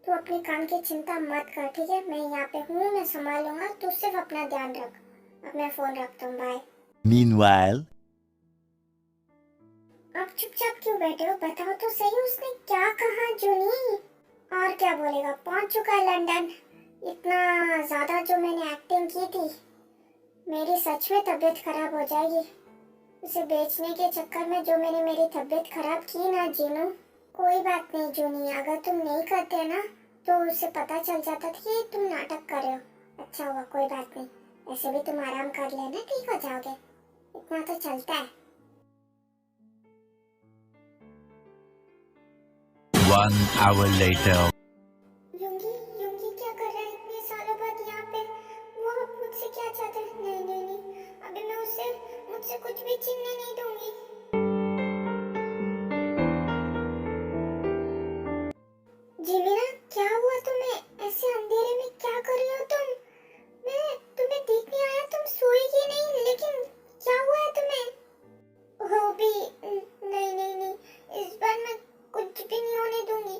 तू अपने काम की चिंता मत कर, ठीक है? मैं यहाँ पे हूँ, मैं संभाल लूंगा, तू सिर्फ अपना ध्यान रख। अब मैं फोन रखता हूँ, बाय। Meanwhile, आप चुपचाप क्यों बैठे हो? बताओ तो सही, उसने क्या कहा जूनी? और क्या बोलेगा? पहुंच चुका है लंदन। इतना ज्यादा जो मैंने एक्टिंग की थी, मेरी सच में तबीयत खराब हो जाएगी। उसे बेचने के चक्कर में जो मैंने मेरी तबीयत खराब की ना जीनू। कोई बात नहीं जूनी, अगर तुम नहीं करते ना तो उसे पता चल जाता था कि तुम नाटक कर रहे हो। अच्छा हुआ, कोई बात नहीं, ऐसे भी तुम आराम कर लेना, ठीक हो जाओगे, इतना तो चलता है। 1 hour later. युंगी युंगी क्या कर रहा है इतने सालों बाद यहाँ पे? वो अब मुझसे क्या चाहता है? नहीं नहीं नहीं, अभी मैं मुझसे कुछ भी छीनने नहीं दूंगी। जीमिना, क्या हुआ तुम्हें? ऐसे अंधेरे में क्या कर रही हो तुम? मैं तुम्हें देखने आया, तुम सोई ही नहीं, लेकिन क्या हुआ है तुम्हें? हो भी नहीं नहीं नहीं, इस बार मैं कुछ भी नहीं होने दूंगी।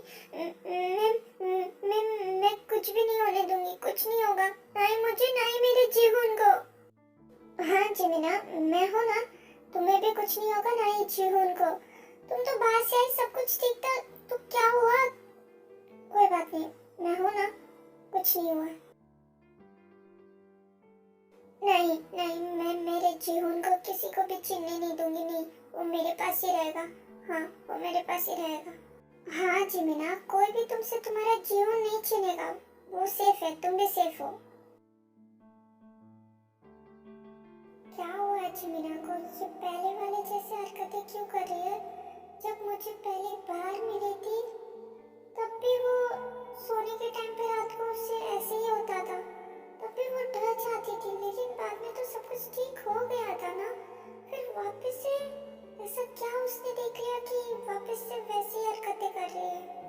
मैं कुछ भी नहीं होने दूंगी, कुछ नहीं होगा, ना ही मुझे ना ही मेरे जीवन को। हाँ जिमिना, मैं हूँ ना, तुम्हें भी कुछ नहीं होगा, ना ही जीवन को। तुम तो बाहर से आई, सब कुछ ठीक था, तो क्या हुआ? कोई बात नहीं, मैं हूँ ना, कुछ नहीं हुआ। नहीं नहीं, मैं मेरे जीवन को किसी को भी छीनने नहीं दूंगी। नहीं, वो मेरे पास ही रहेगा। हाँ, वो मेरे पास ही रहेगा। हाँ जिमिना, कोई भी तुमसे तुम्हारा जीवन नहीं छीनेगा, वो सेफ है, तुम भी सेफ हो। क्या हुआ जिमिना को? ये पहले वाले जैसे हरकतें क्यों कर रही है? जब मुझे पहली बार मिली थी तब भी वो सोने के टाइम पे रात को उससे ऐसे ही होता था, तब भी वो डर जाती थी, लेकिन बाद में तो सब कुछ ठीक हो गया था ना। फिर वापस से ऐसा क्या उसने देख लिया कि वापस से वैसी हरकतें कर रही है?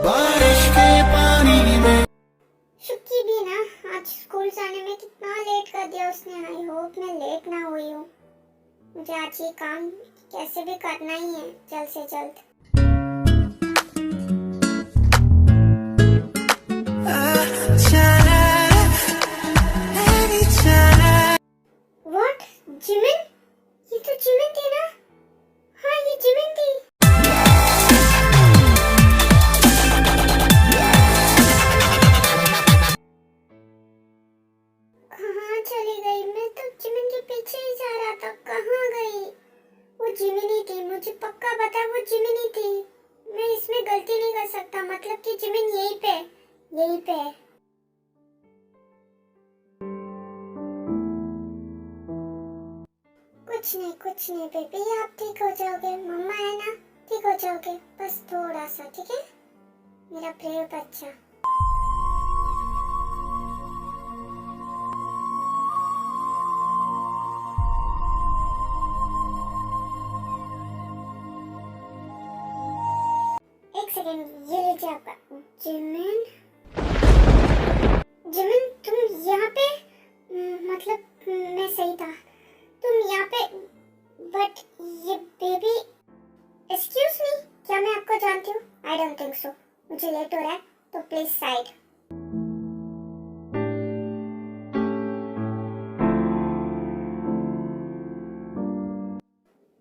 बारिश के पानी में शुक्की भी ना, आज स्कूल जाने में कितना लेट कर दिया उसने। आई होप मैं लेट ना हुई हूँ। मुझे आज ये काम कैसे भी करना ही है, जल्द से जल्द। व्हाट? जिमिन? ये तो जिमिन थी ना? हाँ, ये जिमिन थी। कहाँ चली गई? मैं तो जिमिन के पीछे ही जा रहा था, कहाँ गई? वो जिमिन ही थी, मुझे पक्का पता है वो जिमिन ही थी। मैं इसमें गलती नहीं कर सकता, मतलब कि जिमिन यहीं पे है। कुछ नहीं बेबी, आप ठीक हो जाओगे, मम्मा है ना, ठीक हो जाओगे, बस थोड़ा सा, ठीक है मेरा ब्रेव बच्चा। एक सेकेंड, ये लीजिए आपका। जिमिन, जिमिन तुम यहाँ पे? मतलब मैं सही था, तुम यहाँ पे, बट ये बेबी। एक्सक्यूज मी, क्या मैं आपको जानती हूँ? I don't think so. मुझे लेट हो रहा है, तो प्लीज साइड।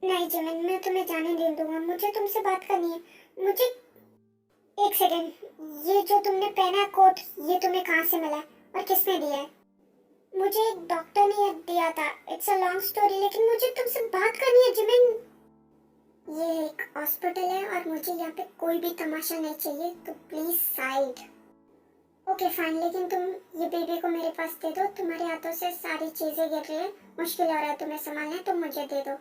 नहीं जिमिन, मैं तुम्हें जाने नहीं दूंगा, मुझे तुमसे बात करनी है। मुझे एक सेकेंड, ये जो तुमने पहना है कोट, ये तुम्हें कहाँ से मिला है और किसने दिया है? मुझे एक डॉक्टर ने दिया था। इट्स अ लॉन्ग स्टोरी, लेकिन मुझे तुमसे बात करनी है जिमिन। ये एक हॉस्पिटल है और मुझे यहाँ पे कोई भी तमाशा नहीं चाहिए, तो प्लीज साइड। ओके फाइन, लेकिन तुम ये बेबी को मेरे पास दे दो। तुम्हारे हाथों से सारी चीजें गिर रही है, मुश्किल हो रहा है तुम्हें संभालने, तुम मुझे दे दो।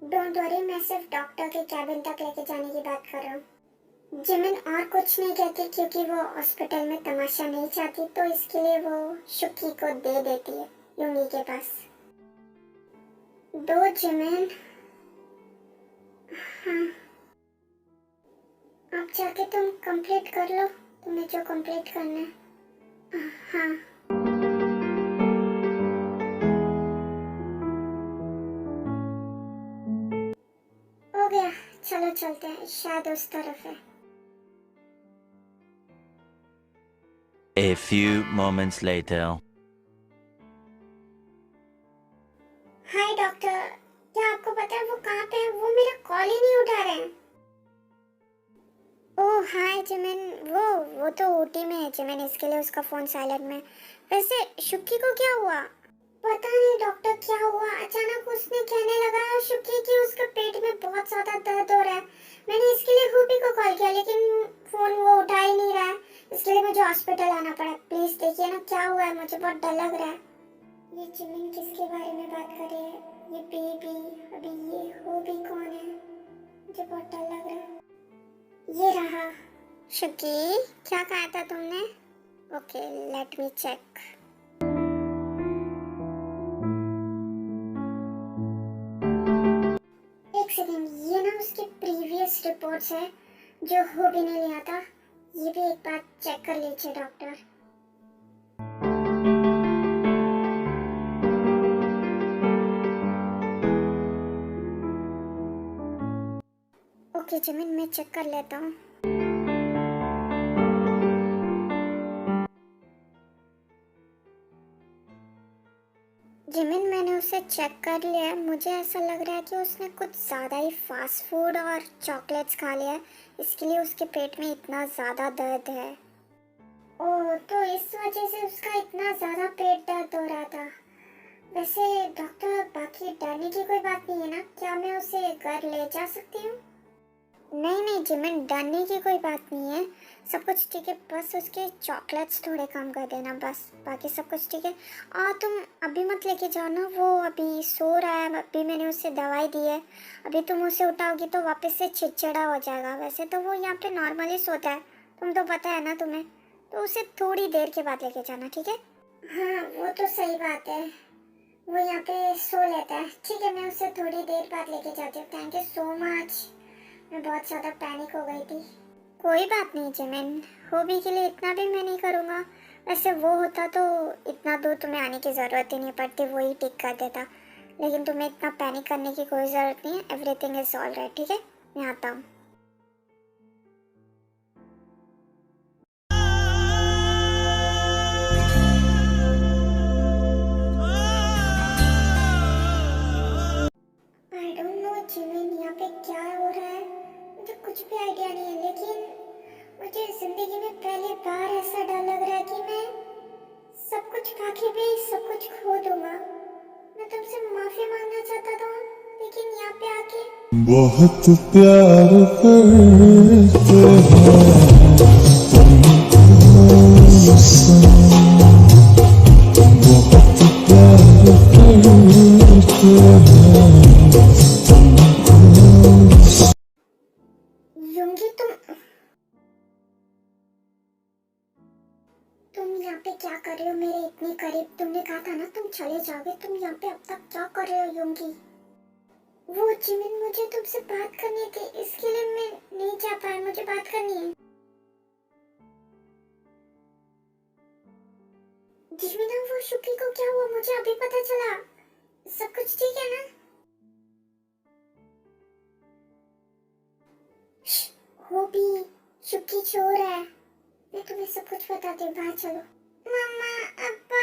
डोंट वरी, मैं सिर्फ डॉक्टर के कैबिन तक लेके जाने की बात कर रहा हूँ। जिमिन और कुछ नहीं कहती क्योंकि वो हॉस्पिटल में तमाशा नहीं चाहती, तो इसके लिए वो शुक्की को दे देती है युंगी के पास। दो जिमिन। हाँ, अब जाके तुम कंप्लीट कर लो, तुम्हें जो कंप्लीट करना है। हाँ, हो गया, चलो चलते हैं, शायद उस तरफ है। A few moments later. Hi doctor, क्या आपको पता है वो कहाँ पे है? वो मेरा कॉल ही नहीं उठा रहे हैं। ओह हाय जिमिन, वो तो ऊटी में है जिमिन, इसके लिए उसका फोन साइलेंट में। वैसे शुक्की को क्या हुआ? पता नहीं डॉक्टर क्या हुआ, अचानक उसने कहने लगा शुक्की कि उसके पेट में बहुत ज्यादा दर्द हो रहा है। मैंने इसके लिए हुबी को कॉल किया लेकिन फोन वो उठा ही नहीं रहा है, इसके लिए मुझे हॉस्पिटल आना पड़ा। प्लीज देखिए ना क्या हुआ है, मुझे बहुत डर लग रहा है। ये जिमिन किसके बारे में बात कर रही है? ये बेबी, अभी ये हुबी कौन है? मुझे बहुत डर लग रहा है। ये रहा। शुक्की, क्या कहा था तुमने? Okay, let me check. एक सेकेंड, ये ना उसके प्रीवियस रिपोर्ट्स है जो होबी ने लिया था, ये भी एक बार चेक कर लीजिए डॉक्टर। ओके जिमिन, मैं चेक कर लेता हूँ। जिमिन, मैंने उसे चेक कर लिया है, मुझे ऐसा लग रहा है कि उसने कुछ ज़्यादा ही फास्ट फूड और चॉकलेट्स खा लिया है, इसके लिए उसके पेट में इतना ज़्यादा दर्द है। ओह, तो इस वजह से उसका इतना ज़्यादा पेट दर्द हो रहा था। वैसे डॉक्टर, बाकी डरने की कोई बात नहीं है ना? क्या मैं उसे घर ले जा सकती हूँ? नहीं नहीं जिमिन, डरने की कोई बात नहीं है, सब कुछ ठीक है, बस उसके चॉकलेट्स थोड़े कम कर देना बस, बाकी सब कुछ ठीक है। और तुम अभी मत लेके जाओ ना, वो अभी सो रहा है, अभी मैंने उसे दवाई दी है, अभी तुम उसे उठाओगी तो वापस से चिड़चिड़ा हो जाएगा। वैसे तो वो यहाँ पे नॉर्मली सोता है, तुम तो पता है ना तुम्हें, तो उसे थोड़ी देर के बाद लेके जाना, ठीक है? हाँ वो तो सही बात है, वो यहाँ पे सो लेता है। ठीक है, मैं उसे थोड़ी देर बाद लेके जाती हूँ। थैंक यू सो मच, मैं बहुत ज़्यादा पैनिक हो गई थी। कोई बात नहीं जिमिन, हॉबी के लिए इतना भी मैं नहीं करूँगा। वैसे वो होता तो इतना दूर तुम्हें आने की ज़रूरत ही नहीं पड़ती, वो ही ठीक कर देता, लेकिन तुम्हें इतना पैनिक करने की कोई ज़रूरत नहीं है। एवरीथिंग इज़ ऑल राइट, ठीक है? मैं आता हूँ। आई डोंट नो जिमिन, यहाँ पे क्या हो रहा है, मुझे कुछ भी आइडिया नहीं है, लेकिन मुझे जिंदगी में पहली बार ऐसा डर लग रहा है कि मैं सब कुछ पाके भी सब कुछ खो दूंगा। मैं तुमसे माफी मांगना चाहता था, लेकिन यहाँ पे आके बहुत प्यार करते हैं तुमको सनम, बहुत प्यार करते हैं तुमको। युंगी, तुम यहाँ पे क्या कर रहे हो मेरे इतने करीब? तुमने कहा था ना तुम चले जाओगे, तुम यहाँ पे अब तक क्या कर रहे हो युंगी? वो जिमिन, मुझे तुमसे बात करनी थी, इसके लिए मैं नहीं जा पाया, मुझे बात करनी है। जिमिन, वो शुक्की को क्या हुआ? मुझे अभी पता चला, सब कुछ ठीक है ना? होबी, शुक्की चोर है, मैं तुम्हें सब कुछ बताती हूँ, बाहर चलो। मम्मा, अब्बा।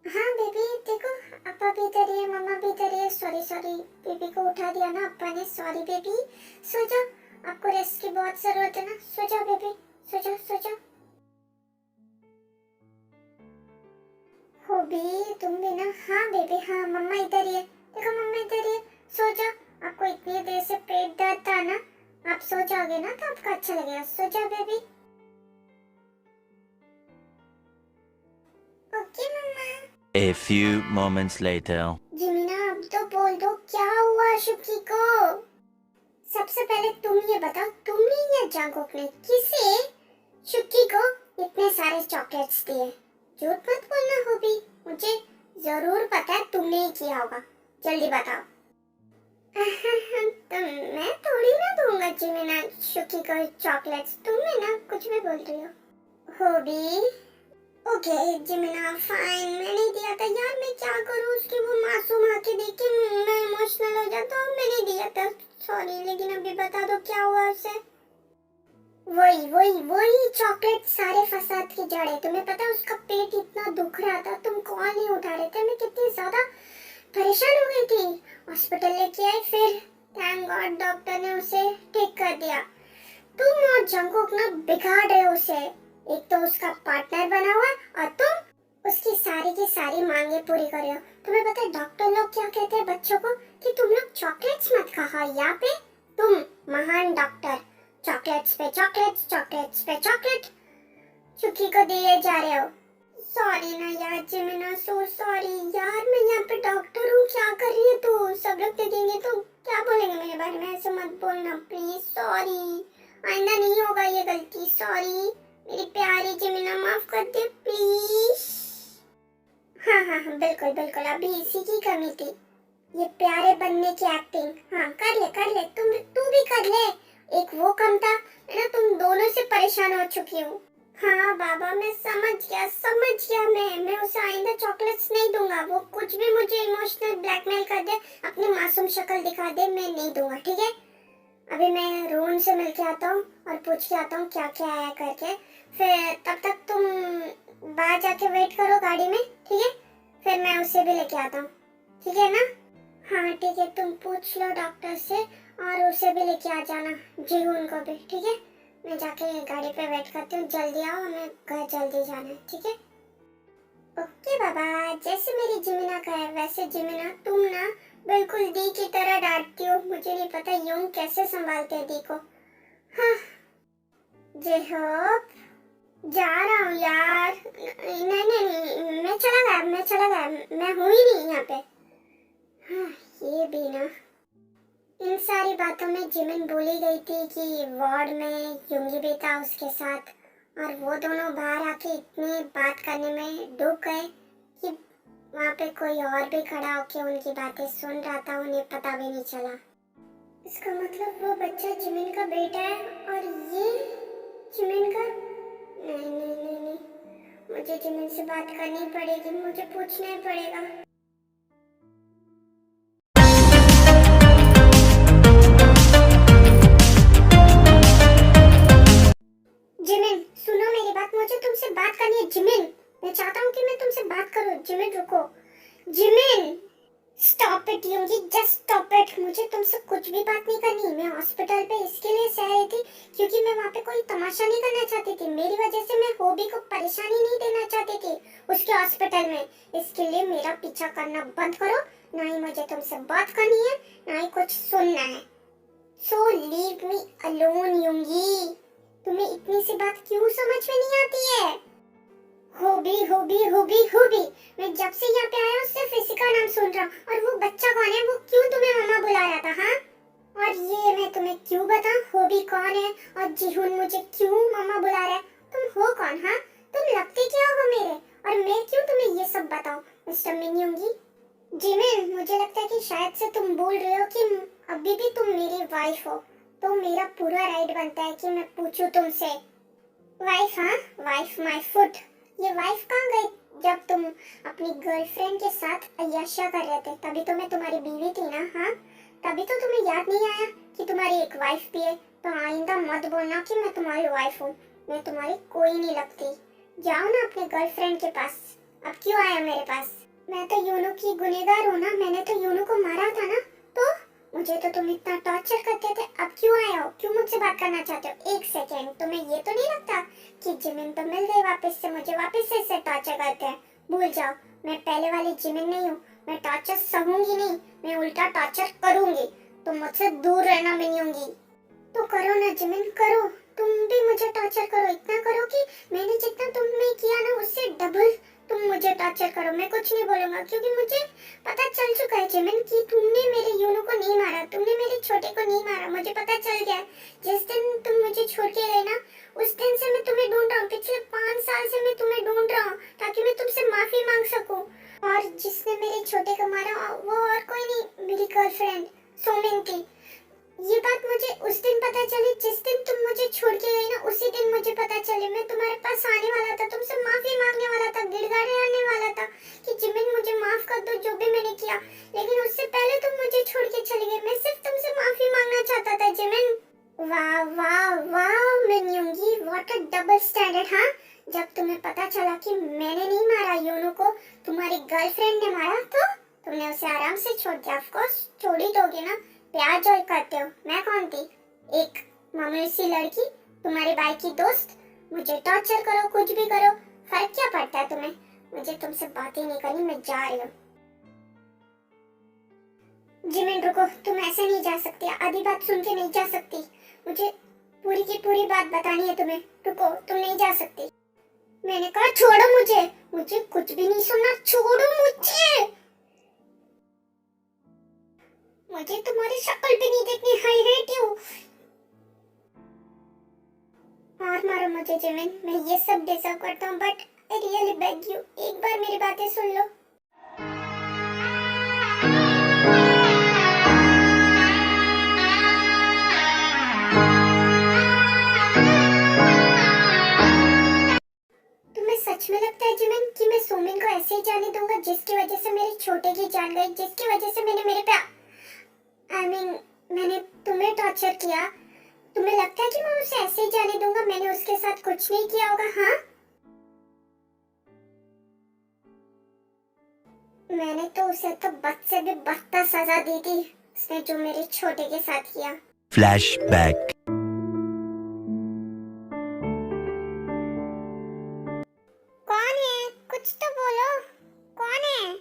हाँ बेबी, देखो अब्बा भी इधर ही है, मम्मा भी इधर ही है। सॉरी, बेबी को उठा दिया ना अब्बा ने, सॉरी बेबी। सो जाओ, आपको रेस्ट की बहुत जरूरत है ना, सो जाओ बेबी, सो जाओ। होबी, तुम भी ना? हाँ बेबी, हाँ मम्मा इधर ही है, देखो मम्मा इधर ही है, सो जाओ, आपको इतनी देर से पेट दर्द था ना, आप सो जाओगे ना तो आपको अच्छा लगेगा। सो जाओ baby. Okay mama. A few moments later. जिमिना अब तो बोल दो क्या हुआ शुक्की को। सबसे पहले तुम ये बताओ, तुमने या जंगकुक ने किसे शुक्की को इतने सारे चॉकलेट्स दिए? झूठ मत बोलना होबी, मुझे जरूर पता है तुमने ही किया होगा, जल्दी बताओ। तो मैं थोड़ी ना दूंगा जिमिना शुक्की को चॉकलेट्स, तुम ना कुछ भी बोल रही हो। होबी ओके जिमिना फाइन, मैं नहीं दिया था यार, मैं क्या करूं, उसकी वो मासूम आंखें देख के मैं इमोशनल हो जाता हूं, मैंने दिया था सॉरी, लेकिन अभी बता दो क्या हुआ उसे। वही चॉकलेट सारे फसाद की जड़ है। तुम्हें पता है उसका पेट इतना दुख रहा था, तुम कॉल नहीं उठा रहे थे, मैं कितनी ज्यादा परेशान हो गई थी। हॉस्पिटल लेके आई, फिर थैंक गॉड डॉक्टर ने उसे ठीक कर दिया। तुम और जंगकुक ना बिगाड़ रहे हो उसे, एक तो उसका पार्टनर बना हुआ और तुम उसकी सारी की सारी मांगे पूरी कर रहे हो। तुम्हें पता है डॉक्टर लोग क्या कहते हैं बच्चों को कि तुम लोग चॉकलेट्स मत खाओ, यहाँ पे तुम महान डॉक्टर चॉकलेट्स पे चॉकलेट्स, चॉकलेट्स पे चॉकलेट चुकी को दिए जा रहे हो। सॉरी ना यार जिमिना, सो सॉरी यार, मैं यहाँ पे डॉक्टर हूँ, क्या कर रही है तू? सब लोग देखेंगे तो क्या बोलेंगे मेरे बारे में, ऐसे मत बोलना प्लीज, सॉरी, आइंदा नहीं होगा ये गलती, सॉरी मेरी प्यारी जिमिना, माफ कर दे प्लीज। हाँ बिल्कुल बिल्कुल, अभी इसी की कमी थी, ये प्यारे बनने की एक्टिंग। हाँ कर ले तू भी कर ले, एक वो कम था ना, तुम दोनों से परेशान हो चुकी हूँ। हाँ बाबा मैं समझ गया, मैं उसे आइंदा चॉकलेट्स नहीं दूंगा, वो कुछ भी मुझे इमोशनल ब्लैकमेल कर दे, अपनी मासूम शक्ल दिखा दे, मैं नहीं दूंगा, ठीक है? अभी मैं रोहन से मिल के आता हूँ और पूछ के आता हूँ क्या क्या आया करके, फिर तब तक तुम बाहर जाके वेट करो गाड़ी में, ठीक है? फिर मैं उसे भी लेके आता हूँ, ठीक है ना? हाँ ठीक है, तुम पूछ लो डॉक्टर से और उसे भी लेके आ जाना, जीहून को भी, ठीक है? मैं जाके गाड़ी पे वेट करती हूँ, जल्दी आओ, हमें घर जल्दी जाना है, ठीक है? ओके बाबा, जैसे मेरी जिमिना का है वैसे जिमिना तुम ना बिल्कुल दी की तरह डांटती हो, मुझे नहीं पता यूं कैसे संभालते हैं दी को। हाँ जेहोप जा रहा हूँ यार, नहीं मैं चला गया, मैं हूँ ही नहीं यहाँ पे। हाँ ये भी ना, इन सारी बातों में जिमिन भूली गई थी कि वार्ड में युंगी भी था उसके साथ, और वो दोनों बाहर आके इतनी बात करने में डूब गए कि वहाँ पे कोई और भी खड़ा होके उनकी बातें सुन रहा था, उन्हें पता भी नहीं चला। इसका मतलब वो बच्चा जिमिन का बेटा है और ये जिमिन का? नहीं, मुझे जिमिन से बात करनी पड़ेगी, मुझे पूछना ही पड़ेगा। जिमिन सुनो मेरी बात, मुझे तुमसे बात करनी है जिमिन, मैं चाहता हूँ कि मैं तुमसे बात करूँ। जिमिन रुको, Jimin stop it Yoongi, just stop it, मुझे तुमसे कुछ भी बात नहीं करनी। मैं हॉस्पिटल पे इसके लिए से आई थी क्योंकि मैं वहाँ पे कोई तमाशा नहीं करना चाहती थी, मेरी वजह से मैं होबी को परेशानी नहीं देना चाहती थी उसके हॉस्पिटल में, इसके लिए मेरा पीछा करना बंद करो, ना ही मुझे तुमसे बात करनी है ना ही कुछ सुनना है, सो लीव मी अलोन युंगी। तुम्हें इतनी सी बात क्यों समझ में नहीं आती है? होबी, मैं जब से यहाँ पे आया हूँ सिर्फ इसी का नाम सुन रहा हूँ, और वो बच्चा कौन है, वो क्यों तुम्हें मम्मा बुला रहा था? हाँ और ये मैं तुम्हें क्यों बताऊँ होबी कौन है और जीहून मुझे क्यों मम्मा बुला रहा है? तुम हो कौन? हाँ तुम लगते क्या हो मेरे, और मैं क्यों तुम्हें ये सब बताऊँ मिस्टर मिन्युंगी? जिमिन मुझे लगता है कि शायद से तुम बोल रहे हो कि अभी भी तुम मेरी वाइफ हो, तो मेरा पूरा राइट बनता है कि मैं पूछूं तुमसे। वाइफ? हाँ वाइफ माय फुट, ये वाइफ कहाँ गई जब तुम अपनी गर्लफ्रेंड के साथ अय्याशा कर रहे थे? तभी तो मैं तुम्हारी बीवी थी ना। हाँ तभी तो तुम्हें याद नहीं आया कि तुम्हारी एक वाइफ भी है, तो आइंदा मत बोलना कि मैं तुम्हारी वाइफ हूँ, मैं तुम्हारी कोई नहीं लगती। जाओ ना अपने गर्लफ्रेंड के पास, अब क्यों आया मेरे पास? मैं तो यूनू की गुनहगार हूँ ना, मैंने तो यूनू को मारा था ना, तो मुझे तो तुम इतना टॉर्चर करते थे, अब क्यों आए हो, क्यों मुझसे बात करना चाहते हो? एक सेकेंड, तुम्हें ये तो नहीं लगता कि जिमिन तो मिल गई वापस से, मुझे वापस से टॉर्चर करते हैं? भूल जाओ, मैं पहले वाली जिमिन नहीं हूँ, मैं टॉर्चर सहूंगी नहीं, मैं उल्टा टॉर्चर करूंगी। तुम मुझसे दूर रहना मिनियोंगी। तो करो ना जिमिन, करो, तुम भी मुझे टॉर्चर करो। इतना करो कि मैंने जितना तुमने किया ना उससे डबल तुम मुझे टॉर्चर करो। मैं कुछ नहीं बोलूंगा क्योंकि मुझे पता चल चुका है जिमिन कि तुमने मेरे यूनो को नहीं मारा, तुमने मेरे छोटे को नहीं मारा। मुझे पता चल गया है। जिस दिन तुम मुझे छोड़ के गए ना उस दिन से मैं तुम्हें ढूंढ रहा हूँ। पिछले 5 साल से मैं तुम्हें ढूंढ रहा हूँ ताकि मैं तुमसे माफी मांग सकूं। और जिसने मेरे छोटे को मारा वो और कोई नहीं, मेरी गर्लफ्रेंड सोमिन थी। ये बात मुझे उस दिन पता चली जिस दिन तुम मुझे छोड़ के गई ना, उसी दिन मुझे पता चली। मैं तुम्हारे पास आने वाला था, तुमसे माफी मांगने वाला था, गिड़गिड़ाने आने वाला था कि जिमिन मुझे माफ कर दो जो भी मैंने किया। लेकिन उससे पहले तुम मुझे छोड़ के चली गई। मैं सिर्फ तुमसे माफी मांगना चाहता था जिमिन। वाह वाह वाह मिनियोंगी, व्हाट अ डबल स्टैंडर्ड। हाँ, जब तुम्हें पता चला कि मैंने नहीं मारा यूनो को, तुम्हारी गर्लफ्रेंड ने मारा, तो तुमने उसे आराम से छोड़ दिया। ऑफ कोर्स छोड़ ही दोगे ना, प्यार जो करते हो। मैं कौन थी? एक मामूली सी लड़की, तुम्हारे भाई की दोस्त। मुझे टॉर्चर करो, कुछ भी करो, फर्क क्या पड़ता है तुम्हें? मुझे तुमसे बात ही नहीं करनी, मैं जा रही हूँ। जिमिन रुको, तुम ऐसे नहीं जा सकती, आधी बात सुन के नहीं जा सकती। मुझे पूरी की पूरी बात बतानी है तुम्हें। रुको, तुम नहीं जा सकती। मैंने कहा छोड़ो मुझे, मुझे कुछ भी नहीं सुनना, छोड़ो मुझे। मुझे तुम्हारी शक्ल भी नहीं देखनी, आई हेट यू। और मारो मुझे जिमिन, मैं ये सब डिजर्व करता हूँ, but I really beg you, एक बार मेरी बातें सुन लो। तुम्हें सच में लगता है जिमिन कि मैं सोमिन को ऐसे ही जाने दूंगा जिसकी वजह से मेरे छोटे की जान गई, जिसकी वजह से मैंने मेरे पे मैंने तुम्हें टॉर्चर किया? तुम्हें लगता है कि मैं उसे ऐसे ही जाने दूंगा? मैंने उसके साथ कुछ नहीं किया होगा। हाँ, मैंने तो उसे तो बद से भी बदतर सजा दी थी, उसने जो मेरे छोटे के साथ किया। Flashback. कौन है? कुछ तो बोलो, कौन है?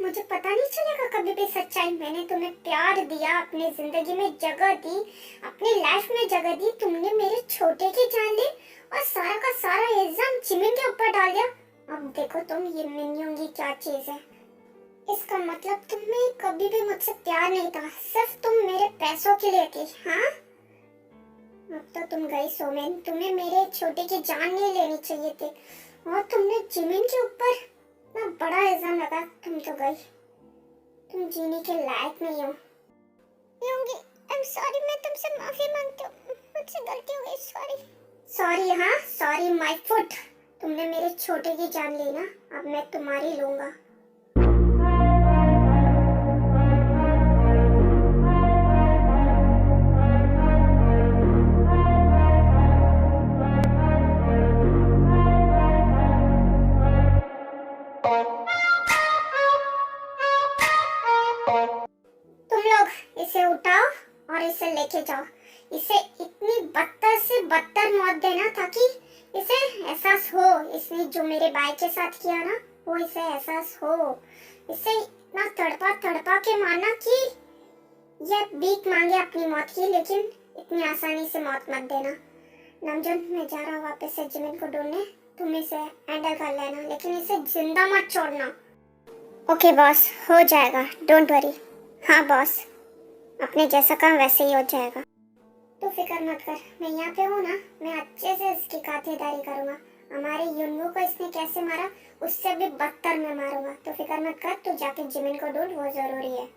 मुझे पता नहीं चलेगा कभी भी सच्चाई। मैंने तुम्हें प्यार दिया, अपनी जिंदगी में जगह दी, अपनी लाइफ में जगह दी। तुमने मेरे छोटे की जान ली और सारा का सारा इल्जाम जिमिन के ऊपर डाल दिया। अब देखो तुम, ये मिनियोंगी क्या चीज है। इसका मतलब तुम्हें कभी भी मुझसे प्यार नहीं था, सिर्फ तुम मेरे पैसों के लिए थी। हाँ, अब तो तुम गई सोमिन, तुम्हें मेरे छोटे की जान नहीं लेनी चाहिए थी और तुमने जिमिन के ऊपर ना बड़ा इल्जाम लगा। तुम तो गई, तुम जीने के लायक नहीं हो। योंगी, आई एम सॉरी, मैं तुमसे माफी मांगती हूँ, मुझसे गलती हो गई, सॉरी। सॉरी? हाँ, सॉरी माय फुट। तुमने मेरे छोटे की जान ली ना, अब मैं तुम्हारी लूंगा। इसे उठाओ और इसे लेके जाओ। इसे इतनी बदतर से बदतर मौत देना ताकि इसे एहसास हो, इसने जो मेरे भाई के साथ किया ना, वो इसे एहसास हो। इसे इतना तड़पा तड़पा के मारना कि ये भीख मांगे अपनी मौत की, लेकिन इतनी आसानी से मौत मत देना। नमजन, मैं जा रहा हूँ वापस से जिमिन को ढूंढने, तुम इसे हैंडल कर लेना, लेकिन इसे जिंदा मत छोड़ना। ओके बॉस, हो जाएगा, डोंट वरी। हाँ बॉस, अपने जैसा काम वैसे ही हो जाएगा, तो फिक्र मत कर। मैं यहाँ पे हूँ ना, मैं अच्छे से इसकी खातिरदारी करूँगा। हमारे युनवू को इसने कैसे मारा उससे भी बदतर मैं मारूंगा, तो फिक्र मत कर। तू जाके जिमिन को ढूंढ, वो जरूरी है।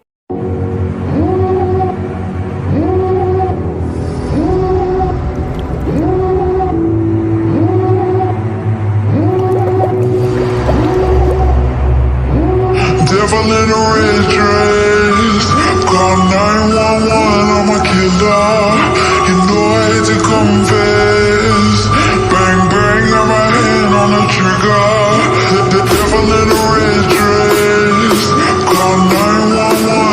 Devil in a red dress, call 911, I'm a killer. You know I hate to confess. Bang bang, got my hand on the trigger. The devil in a red dress, call 911.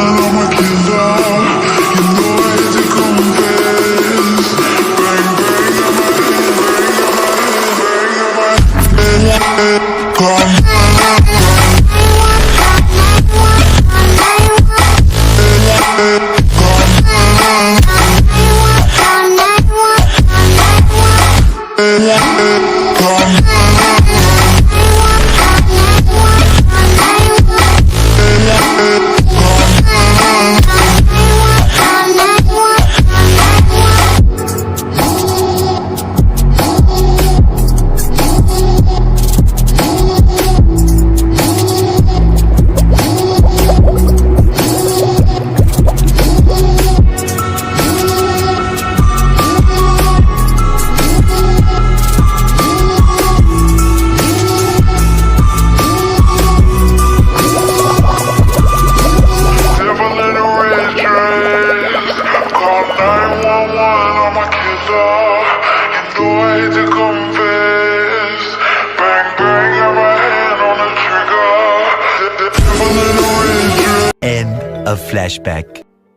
Devil in a red dress. Call 911, I'm a killer. You know I hate to confess. Bang bang, got my hand on the trigger. The devil in a red dress. End of flashback.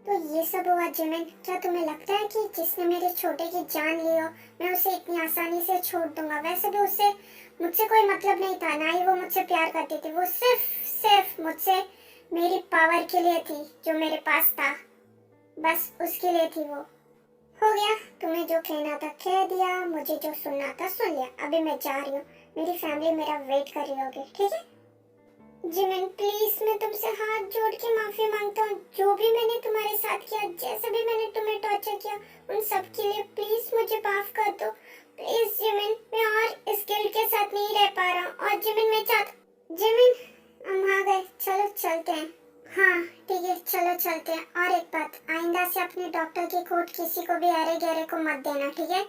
तो ये सब हुआ Jimin. क्या तुम्हें लगता है कि जिसने मेरे छोटे की जान ली हो मैं उसे इतनी आसानी से छोड़ दूंगा? वैसे भी उससे मुझसे कोई मतलब नहीं था, ना ही वो मुझसे प्यार करती थी। वो सिर्फ मुझसे मेरी पावर के लिए थी, जो मेरे पास था, बस उसके लिए थी वो। हो गया, तुम्हें जो कहना था कह दिया, मुझे जो सुनना था सुन लिया। अभी मैं जा रही हूँ, मेरी फैमिली मेरा वेट कर रही होगी, ठीक है? जिमिन प्लीज, मैं तुमसे हाथ जोड़ के माफी मांगता हूँ। जो भी मैंने तुम्हारे साथ किया, जैसे भी मैंने तुम्हें टॉर्चर किया, उन सब के लिए प्लीज मुझे माफ कर दो। प्लीज जिमिन, मैं और इस गिल्ट के साथ नहीं रह पा रहा हूँ। और जिमिन मैं चाहता, जिमिन हम आ गए, चलो चलते हैं। हाँ ठीक है, चलो चलते हैं। और एक बात, आइंदा से अपने डॉक्टर की कोट किसी को भी अरे गहरे को मत देना, ठीक है?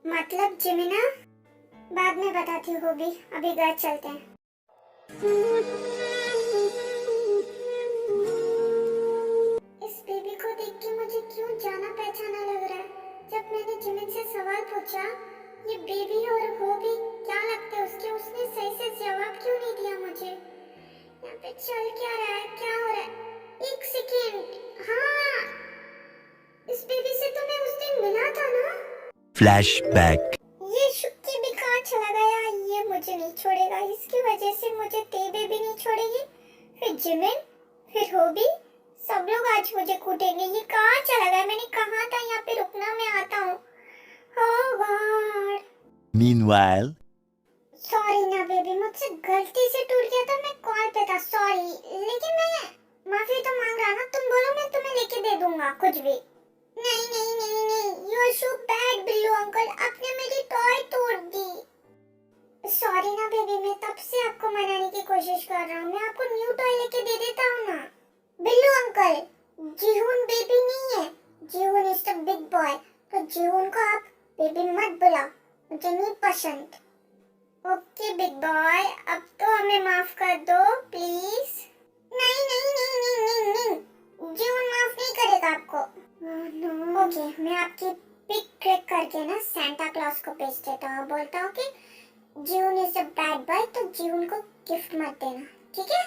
मतलब जिमिना, बाद में बताती हूँ भी, अभी घर चलते हैं। इस बेबी को देख के मुझे क्यों जाना पहचाना लग रहा है। जब मैंने जिमिन से सवाल पूछा ये बेबी और हो भी क्या लगता है उसके, उसने सही से जवाब क्यों नहीं दिया मुझे। यहाँ पे चल क्या रहा है, क्या हो रहा है? एक सेकेंड, हाँ इस बेबी से तो मैं उस दिन मिला था ना। Flashback. ये शुक्की भी कहाँ चला गया? ये मुझे नहीं छोड़ेगा, इसकी वजह से मुझे तेबे भी नहीं छोड़ेगी, फिर जिमिन, फिर होबी, सब लोग आज मुझे कूटेंगे। ये कहाँ चला गया? मैंने कहा था यहाँ पे रुकना, मैं आता हूँ। ओह गॉड, Meanwhile, सॉरी ना बेबी, मुझसे गलती से टूट गया था, मैं कॉल पे था, सॉरी। लेकिन मैं माफी तो मांग रहा ना, तुम बोलो मैं तुम्हें लेके दे दूंगा कुछ भी। नहीं नहीं नहीं नहीं, you are so bad Billu uncle, आपने मेरी टॉय तोड़ दी। सॉरी ना बेबी, मैं तब से आपको मनाने की कोशिश कर रहा हूँ, मैं आपको न्यू टॉय लेके दे देता हूँ ना। बिल्लू अंकल, जीहून बेबी नहीं है, जीहून इज द बिग बॉय, तो जीहून को आप बेबी मत बुलाओ, मुझे नहीं पसंद। ओके बिग बॉय, अब तो हमें माफ कर दो प्लीज। नहीं नहीं नहीं नहीं नहीं नहीं, जीहून माफ नहीं करेगा आपको। ओके, मैं आपकी पिक क्लिक करके ना सैंटा क्लॉज को भेज देता हूँ, बोलता हूँ कि जीवन इज अ बैड बॉय, तो जीवन को गिफ्ट मत देना, ठीक है?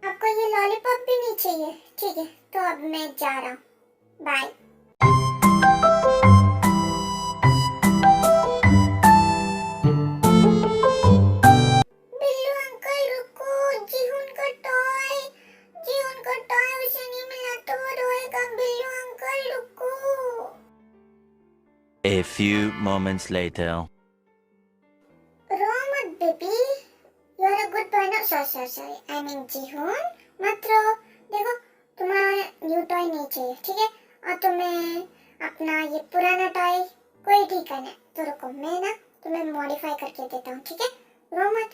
आपको ये लॉलीपॉप भी नहीं चाहिए, ठीक है? तो अब मैं जा रहा हूँ, बाय। बिल्लू अंकल रुको, जीवन का टॉय, जीवन का टॉय उसे नहीं मिला तो वो रोएगा। बिल्लू अंकल रुको। a few moments later. रो मत baby, you are a good boy ना। सॉरी आई मीन जीहून, मत रो। देखो तुम्हारा न्यू टॉय नहीं चाहिए, ठीक है? और तुम्हें अपना ये पुराना टॉय कोई ठीक करना है तो रुको, मैं ना तुम्हें मॉडिफाई करके देता हूँ, ठीक है? रो मत।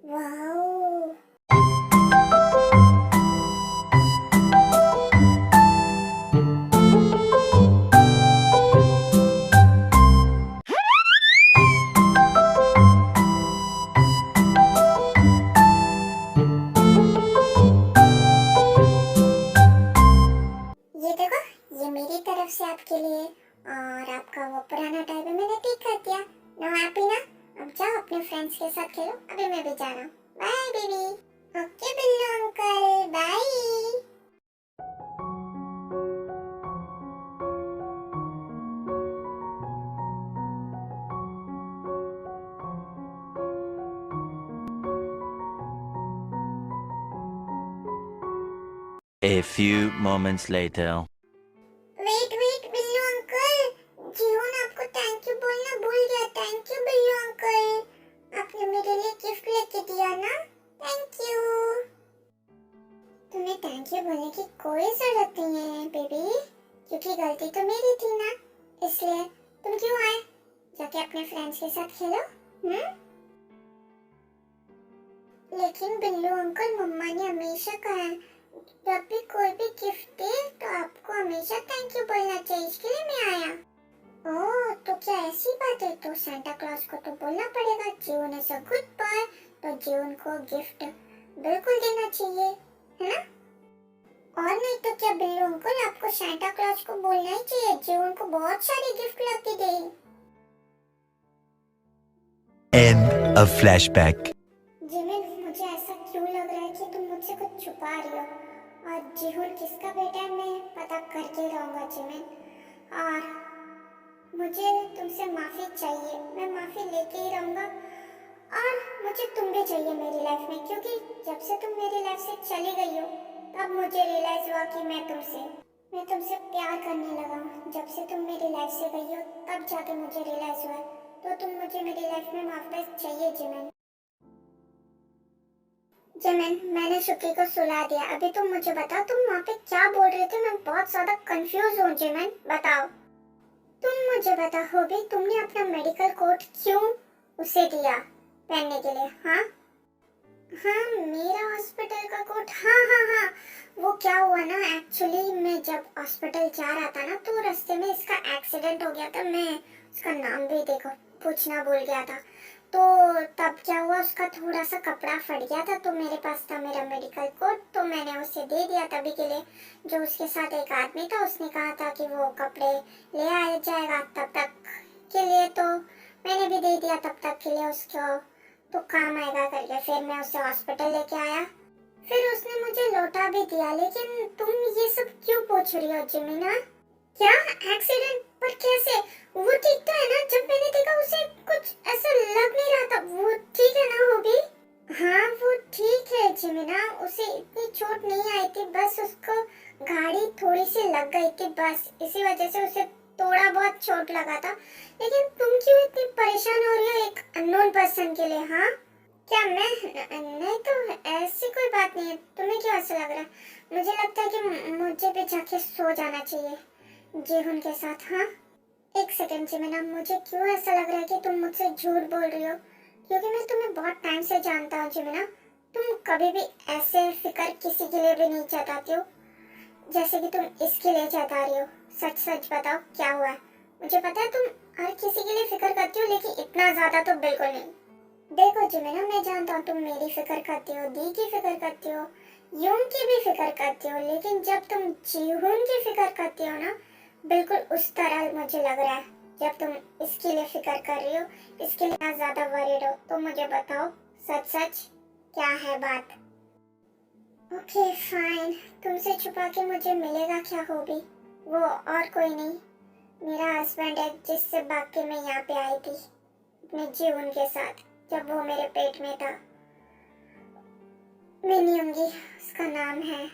वाओ, फ्रेंड्स के साथ खेलो, अभी मैं भी जा रहा हूँ। Bye baby. Okay Billu uncle, bye. A few moments later. Wait wait Billu uncle, Jeevan आपको थैंक यू बोलना भूल गया। थैंक यू बिल्लू अंकल, आपने मेरे लिए गिफ्ट लेके दिया ना, थैंक यू। तुम्हें थैंक यू बोलने की कोई जरूरत नहीं है बेबी, क्योंकि गलती तो मेरी थी ना, इसलिए तुम क्यों आए? जाके अपने फ्रेंड्स के साथ खेलो। लेकिन बिल्लू अंकल, मम्मा ने हमेशा कहा है जब भी कोई भी गिफ्ट दे तो आपको हमेशा थैंक यू बोलना चाहिए, इसके लिए मैं आया। ओह, तो क्या ऐसी बात है? तो सांता क्लॉज को तो बोलना पड़ेगा जीवन इज अ गुड बॉय, तो जीवन को गिफ्ट बिल्कुल देना चाहिए, है ना? और नहीं तो क्या बिल्लू अंकल, आपको सांता क्लॉज को बोलना ही चाहिए जीवन को बहुत सारी गिफ्ट लाके दे। End of flashback. जिमिन, मुझे ऐसा क्यों लग रहा है कि तुम मुझसे कुछ छुपा रही हो, और जीहुन किसका बेटा है मैं पता करके रहूंगा जिमिन। और मुझे तुमसे माफी चाहिए, मैं माफी लेके ही रहूंगा। और मुझे तुम भी चाहिए मेरी लाइफ में, क्योंकि जब से तुम मेरी लाइफ से चली गई हो तब मुझे रियलाइज हुआ कि मैं तुमसे प्यार करने लगा हूँ। जब से तुम मेरी लाइफ से गई हो तब जाके मुझे रियलाइज हुआ, तो तुम मुझे मेरी लाइफ में वापस चाहिए जिमिन। जिमिन, मैंने शुक्री को सुला दिया, अभी तुम मुझे बताओ तुम वहाँ पे क्या बोल रहे थे? मैं बहुत ज्यादा कंफ्यूज हूँ जिमिन, बताओ। तुम मुझे बताओ भी, तुमने अपना मेडिकल कोट क्यों उसे दिया पहनने के लिए? हाँ हाँ, मेरा हॉस्पिटल का कोट, हाँ, वो क्या हुआ ना, एक्चुअली मैं जब हॉस्पिटल जा रहा था ना तो रास्ते में इसका एक्सीडेंट हो गया था। मैं उसका नाम भी देखो पूछना भूल गया था। तो तब क्या हुआ, उसका थोड़ा सा कपड़ा फट गया था, तो मेरे पास था मेरा मेडिकल कोट, तो मैंने उसे दे दिया तभी के लिए। जो उसके साथ एक आदमी था उसने कहा था कि वो कपड़े ले आया जाएगा तब तक के लिए, तो मैंने भी दे दिया तब तक के लिए उसको, तो काम आएगा करके। फिर मैं उसे हॉस्पिटल लेके आया, फिर उसने मुझे लौटा भी दिया। लेकिन तुम ये सब क्यों पूछ रही हो जिमिना? क्या एक्सीडेंट? पर कैसे? वो ठीक तो है ना? जब मैंने देखा उसे कुछ ऐसा लग नहीं रहा था। वो ठीक है ना वो भी? हाँ वो ठीक है जिमिना, उसे इतनी चोट नहीं आई थी, बस उसको गाड़ी थोड़ी सी लग गई थी, बस इसी वजह से उसे थोड़ा बहुत चोट लगा था। लेकिन तुम क्यों इतनी परेशान हो रही हो एक अननोन पर्सन के लिए? हाँ क्या नहीं तो ऐसी कोई बात नहीं है, तुम्हें क्यों ऐसा लग रहा है? मुझे लगता है कि मुझे भी जाके सो जाना चाहिए जीहुन के साथ। हाँ एक सेकंड जिमिना, मुझे क्यों ऐसा लग रहा है कि तुम मुझसे झूठ बोल रही हो? क्योंकि मैं तुम्हें बहुत टाइम से जानता हूँ जिमिना, तुम कभी भी ऐसे फिक्र किसी के लिए भी नहीं जताती हो जैसे कि तुम इसके लिए जता रही हो। सच सच बताओ क्या हुआ है? मुझे पता है तुम हर किसी के लिए फिक्र करती हो, लेकिन इतना ज्यादा तो बिल्कुल नहीं। देखो जिमिना, मैं जानता हूँ तुम मेरी फिक्र करती हो, दी की फिक्र करती हो, यून की भी फिक्र करती हो, लेकिन जब तुम जीहुन की फिक्र करती हो ना, बिल्कुल उस तरह मुझे लग रहा है जब तुम इसके लिए फिक्र कर रही हो, इसके लिए ज्यादा वरीड हो। तो मुझे बताओ सच सच क्या है बात? ओके फाइन, तुमसे छुपा के मुझे मिलेगा क्या हॉबी? वो और कोई नहीं, मेरा हस्बैंड है जिससे भाग के मैं यहाँ पे आई थी अपने जीवन के साथ, जब वो मेरे पेट में था। मिनी होंगी उसका नाम है।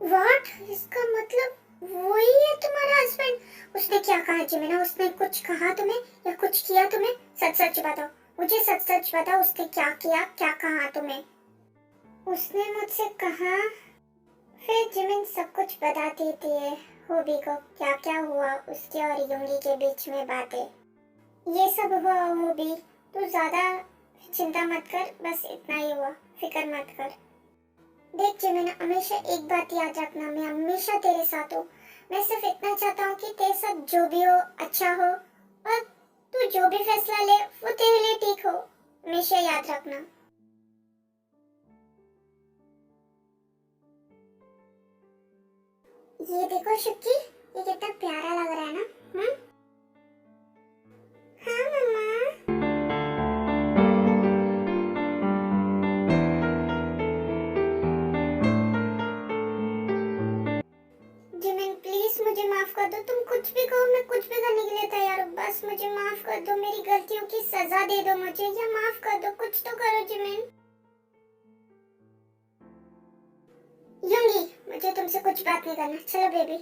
व्हाट? इसका मतलब वही है तुम्हारा हस्बैंड? उसने क्या कहा जिमिना? उसने कुछ कहा तुम्हें या कुछ किया तुम्हें? सच सच बताओ मुझे, सच सच बताओ, उसने क्या किया, क्या कहा तुम्हें? उसने मुझसे कहा, फिर जिमिन सब कुछ बताती थी हॉबी को, क्या क्या हुआ उसके और युंगी के बीच में बातें, ये सब हुआ। हॉबी तू ज्यादा चिंता मत कर, बस इतना ही हुआ, फिक्र मत कर। देख जिमिन, हमेशा एक बात याद रखना, मैं हमेशा तेरे साथ हूँ। मैं सिर्फ इतना चाहता हूँ कि तेरे साथ जो भी हो अच्छा हो, और तू जो भी फैसला ले वो तेरे लिए ठीक हो, हमेशा याद रखना। ये देखो शुक्की, ये कितना प्यारा लग रहा है ना? हाँ मम्मा। मुझे माफ कर दो, मेरी गलतियों की सजा दे दो मुझे, या माफ कर दो, कुछ तो करो जिमिन। यूंगी, मुझे तुमसे कुछ बात नहीं करना, चलो बेबी।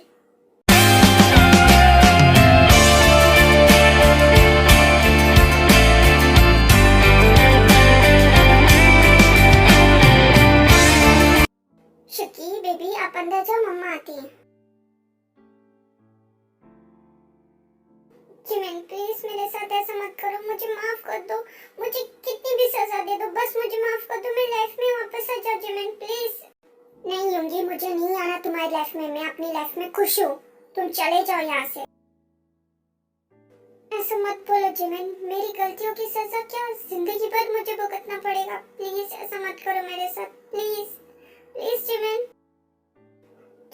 शुकी बेबी, आप अंदर जाओ, मम्मा आती है। जिमिन प्लीज मेरे साथ ऐसा मत करो, मुझे माफ कर दो, मुझे कितनी भी सजा दे दो, बस मुझे माफ कर दो, मेरी लाइफ में वापस आ जाओ जिमिन प्लीज। नहीं यूंगी, मुझे नहीं आना तुम्हारी लाइफ में, मैं अपनी लाइफ में खुश हूँ, तुम चले जाओ यहाँ से। ऐसा मत बोलो जिमिन, मेरी गलतियों की सजा क्या जिंदगी भर मुझे भुगतना पड़ेगा, प्लीज ऐसा मत करो मेरे साथ, प्लीज प्लीज जिमिन।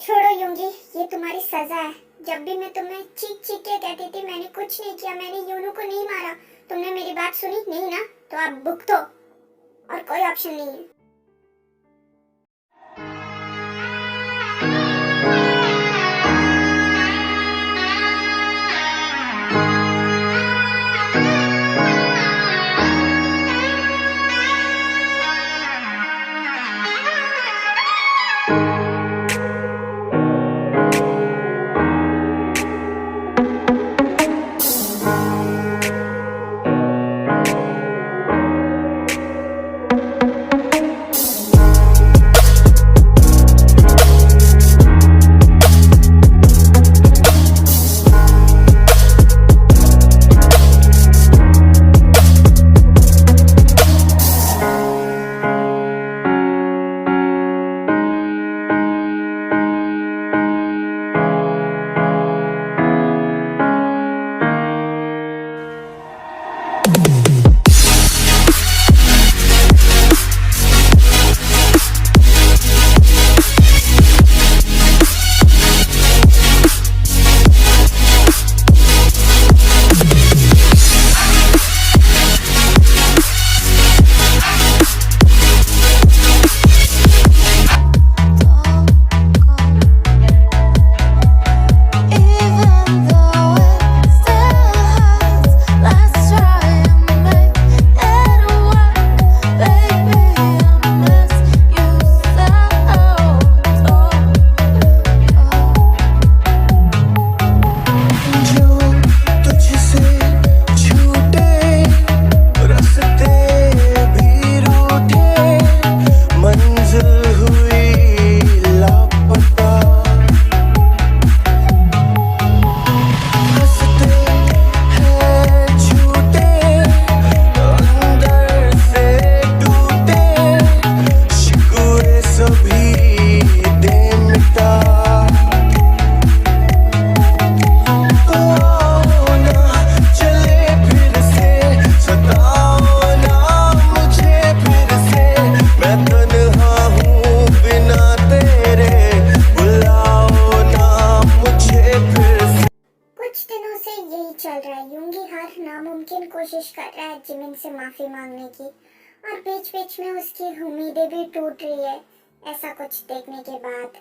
छोड़ो यूंगी, ये तुम्हारी सजा है। जब भी मैं तुम्हें चीख चीख के कहती थी मैंने कुछ नहीं किया, मैंने यूनू को नहीं मारा, तुमने मेरी बात सुनी नहीं ना, तो आप भुगतो, और कोई ऑप्शन नहीं है। कोशिश कर रहा है जिमिन से माफी मांगने की, और बीच बीच में उसकी उम्मीदें भी टूट रही है ऐसा कुछ देखने के बाद,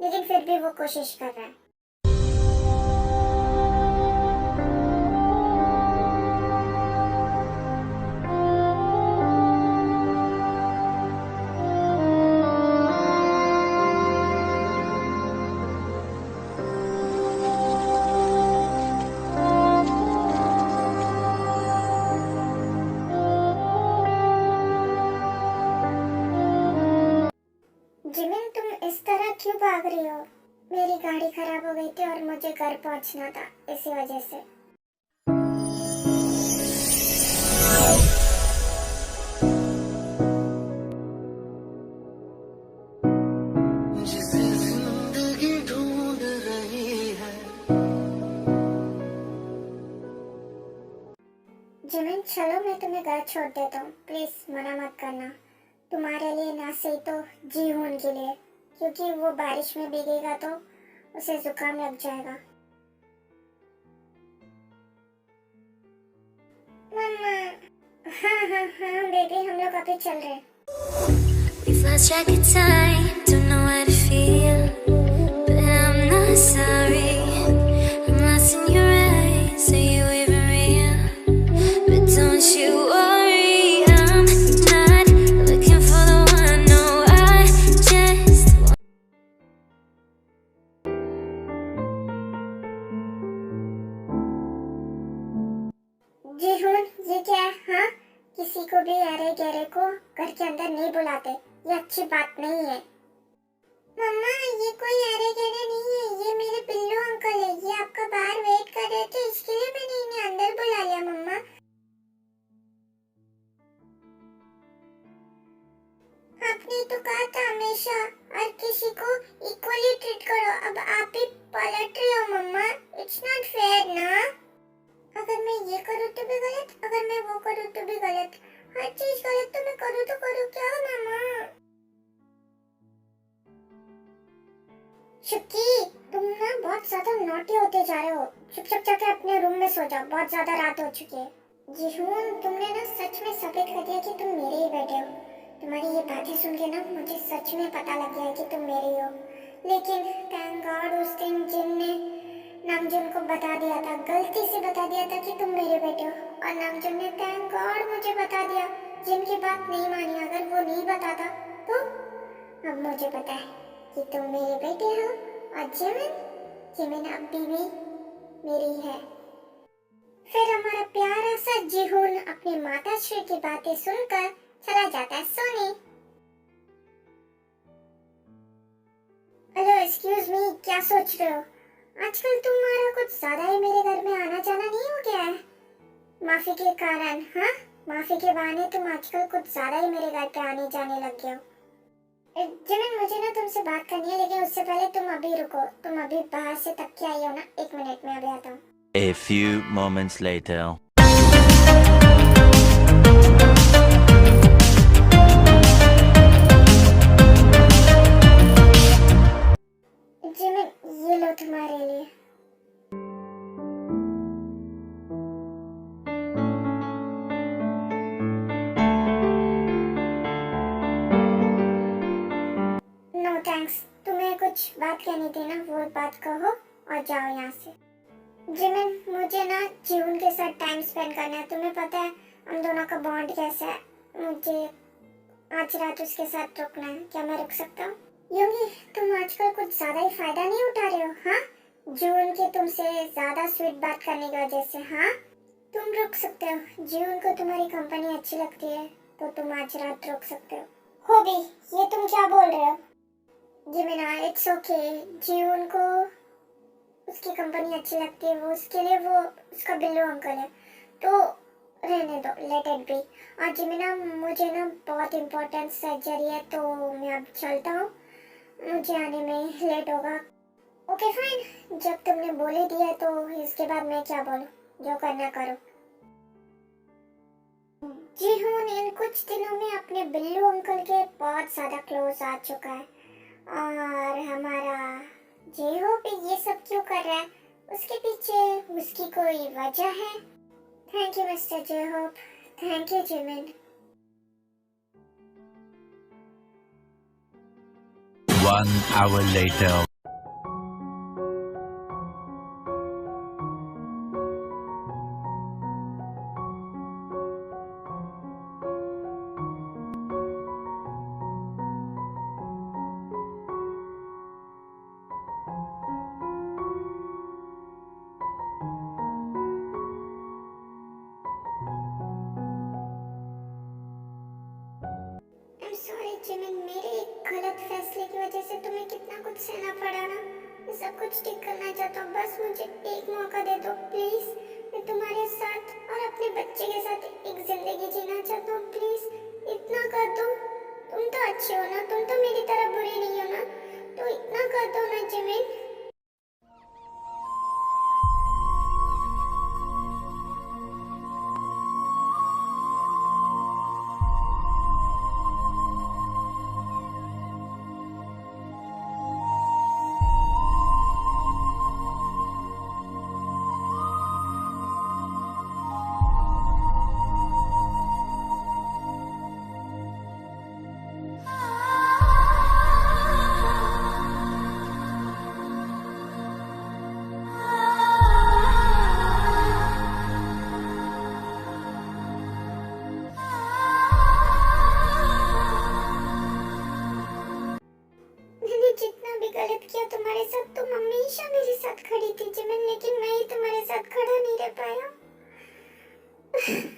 लेकिन फिर भी वो कोशिश कर रहा है। जिमिन, तुम इस तरह क्यों भाग रही हो? मेरी गाड़ी खराब हो गई थी और मुझे घर पहुंचना था, इसी वजह से। जिसे जिंदगी ढूंढ रही है। जिमिन चलो, मैं तुम्हें घर छोड़ देता हूँ, प्लीज मना मत करना। तुम्हारे लिए ना सही तो जीवन के लिए, क्योंकि वो बारिश में भीगेगा तो उसे जुकाम लग जाएगा। मम्मा, हाँ बेबी, हम लोग अभी चल रहे हैं। We've lost track of time, don't know how to feel, but I'm not sorry. I'm lost in your eyes, are you even real? जी हूँ, ये क्या है? हाँ, किसी को भी अरे गहरे को घर के अंदर नहीं बुलाते, ये अच्छी बात नहीं है। मम्मा, ये कोई अरे गहरे नहीं है, ये मेरे बिल्लू अंकल है। ये आपका बाहर वेट कर रहे थे, इसके लिए मैंने इन्हें अंदर बुला लिया। मम्मा, आपने तो कहा था हमेशा हर किसी को इक्वली ट्रीट करो, अब आप ही पलट रहे हो। मम्मा, इट्स नॉट फेयर ना। अगर मैं ये करूँ तो भी गलत, अगर मैं वो करूँ तो भी गलत, हर चीज गलत। तो मैं करूँ तो करूँ क्या? मामा शुक्की, तुम ना बहुत ज्यादा नॉटी होते जा रहे हो। चुपचाप जाके अपने रूम में सो जाओ, बहुत ज्यादा रात हो चुकी है। जीहून, तुमने ना सच में साबित कर दिया कि तुम मेरे ही बेटे हो। तुम्हारी ये बातें सुन के ना मुझे सच में पता लग गया है कि तुम मेरी हो। लेकिन थैंक गॉड उस दिन जिन ने नामजुन को बता दिया था, गलती से बता दिया था कि तुम मेरे बेटे हो, और नामजुन ने थैंक गॉड मुझे बता दिया। जिन की बात नहीं मानी, अगर वो नहीं बताता तो अब मुझे पता है कि तुम मेरे बेटे हो। और जिमिन अभी भी मेरी है। फिर हमारा प्यारा सा जीहून अपनी माताश्री की बातें सुनकर चला जाता है सोने। हेलो, एक्सक्यूज मी, क्या सोच रहे हो? आजकल तुम्हारा कुछ ज्यादा ही मेरे घर में आना जाना नहीं हो गया है? माफी के कारण, हाँ, माफी के बहाने तुम आजकल कुछ ज्यादा ही मेरे घर पे आने जाने लग गए हो। जिमिन, मुझे ना तुमसे बात करनी है, लेकिन उससे पहले तुम अभी रुको। तुम अभी बाहर से तब के आई हो ना, 1 मिनट में अभी आता हूँ। A few moments later. Jimin, ये लो तुम्हारे लिए। नो थैंक्स, तुम्हें कुछ बात कहनी थी ना, वो बात कहो और जाओ यहाँ से। जिमिन, मुझे ना जीवन के साथ टाइम स्पेंड करना है। तुम्हें पता है हम दोनों का बॉन्ड कैसा है। मुझे आज रात उसके साथ रुकना है। क्या मैं रुक सकता हूँ? यूंगी, तुम आजकल कुछ ज्यादा ही फायदा नहीं उठा रहे हो? हाँ, जून के तुमसे ज्यादा स्वीट बात करने की वजह से। हाँ, तुम रुक सकते हो। जून को तुम्हारी कंपनी अच्छी लगती है तो तुम आज रात रुक सकते हो भी। ये तुम क्या बोल रहे हो? जिमिना, इट्स ओके। जून को उसकी कंपनी अच्छी लगती है, वो उसके लिए वो उसका बिल्लू अंकल है, तो रहने दो, लेट इट बी। और जिमिना, मुझे ना बहुत इम्पोर्टेंट सर्जरी है तो मैं अब चलता हूँ, मुझे आने में लेट होगा। ओके फाइन, जब तुमने बोल ही दिया तो इसके बाद मैं क्या बोलूँ, जो करना करो। जी हूँ, इन कुछ दिनों में अपने बिल्लू अंकल के बहुत ज्यादा क्लोज आ चुका है, और हमारा जे होप ये सब क्यों कर रहा है, उसके पीछे उसकी कोई वजह है। Thank you mister J Hope, thank you Jimin. 1 hour later. I'm sorry Jimin, मेरे एक गलत फैसले की वजह से तुम्हें कितना कुछ सहना पड़ा ना। मैं सब कुछ ठीक करना चाहता हूँ, बस मुझे एक मौका दे दो प्लीज। मैं तुम्हारे साथ और अपने बच्चे के साथ एक जिंदगी जीना चाहता हूँ, प्लीज इतना कर दो। तुम तो अच्छे हो ना, तुम तो मेरी तरह बुरे नहीं हो ना, तो इतना कर दो ना जिमिन। देखो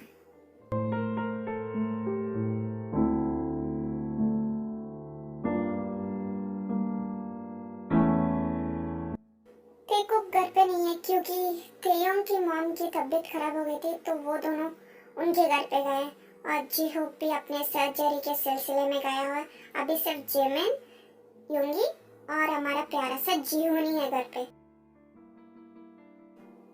घर पे नहीं है क्योंकि तेयोंग की मॉम की तबीयत खराब हो गई थी, तो वो दोनों उनके घर पे गए और जी होप भी अपने सर्जरी के सिलसिले में गया हुआ है। अभी सिर्फ जिमिन, योंगी और हमारा प्यारा सा जीहुन ही है घर पे।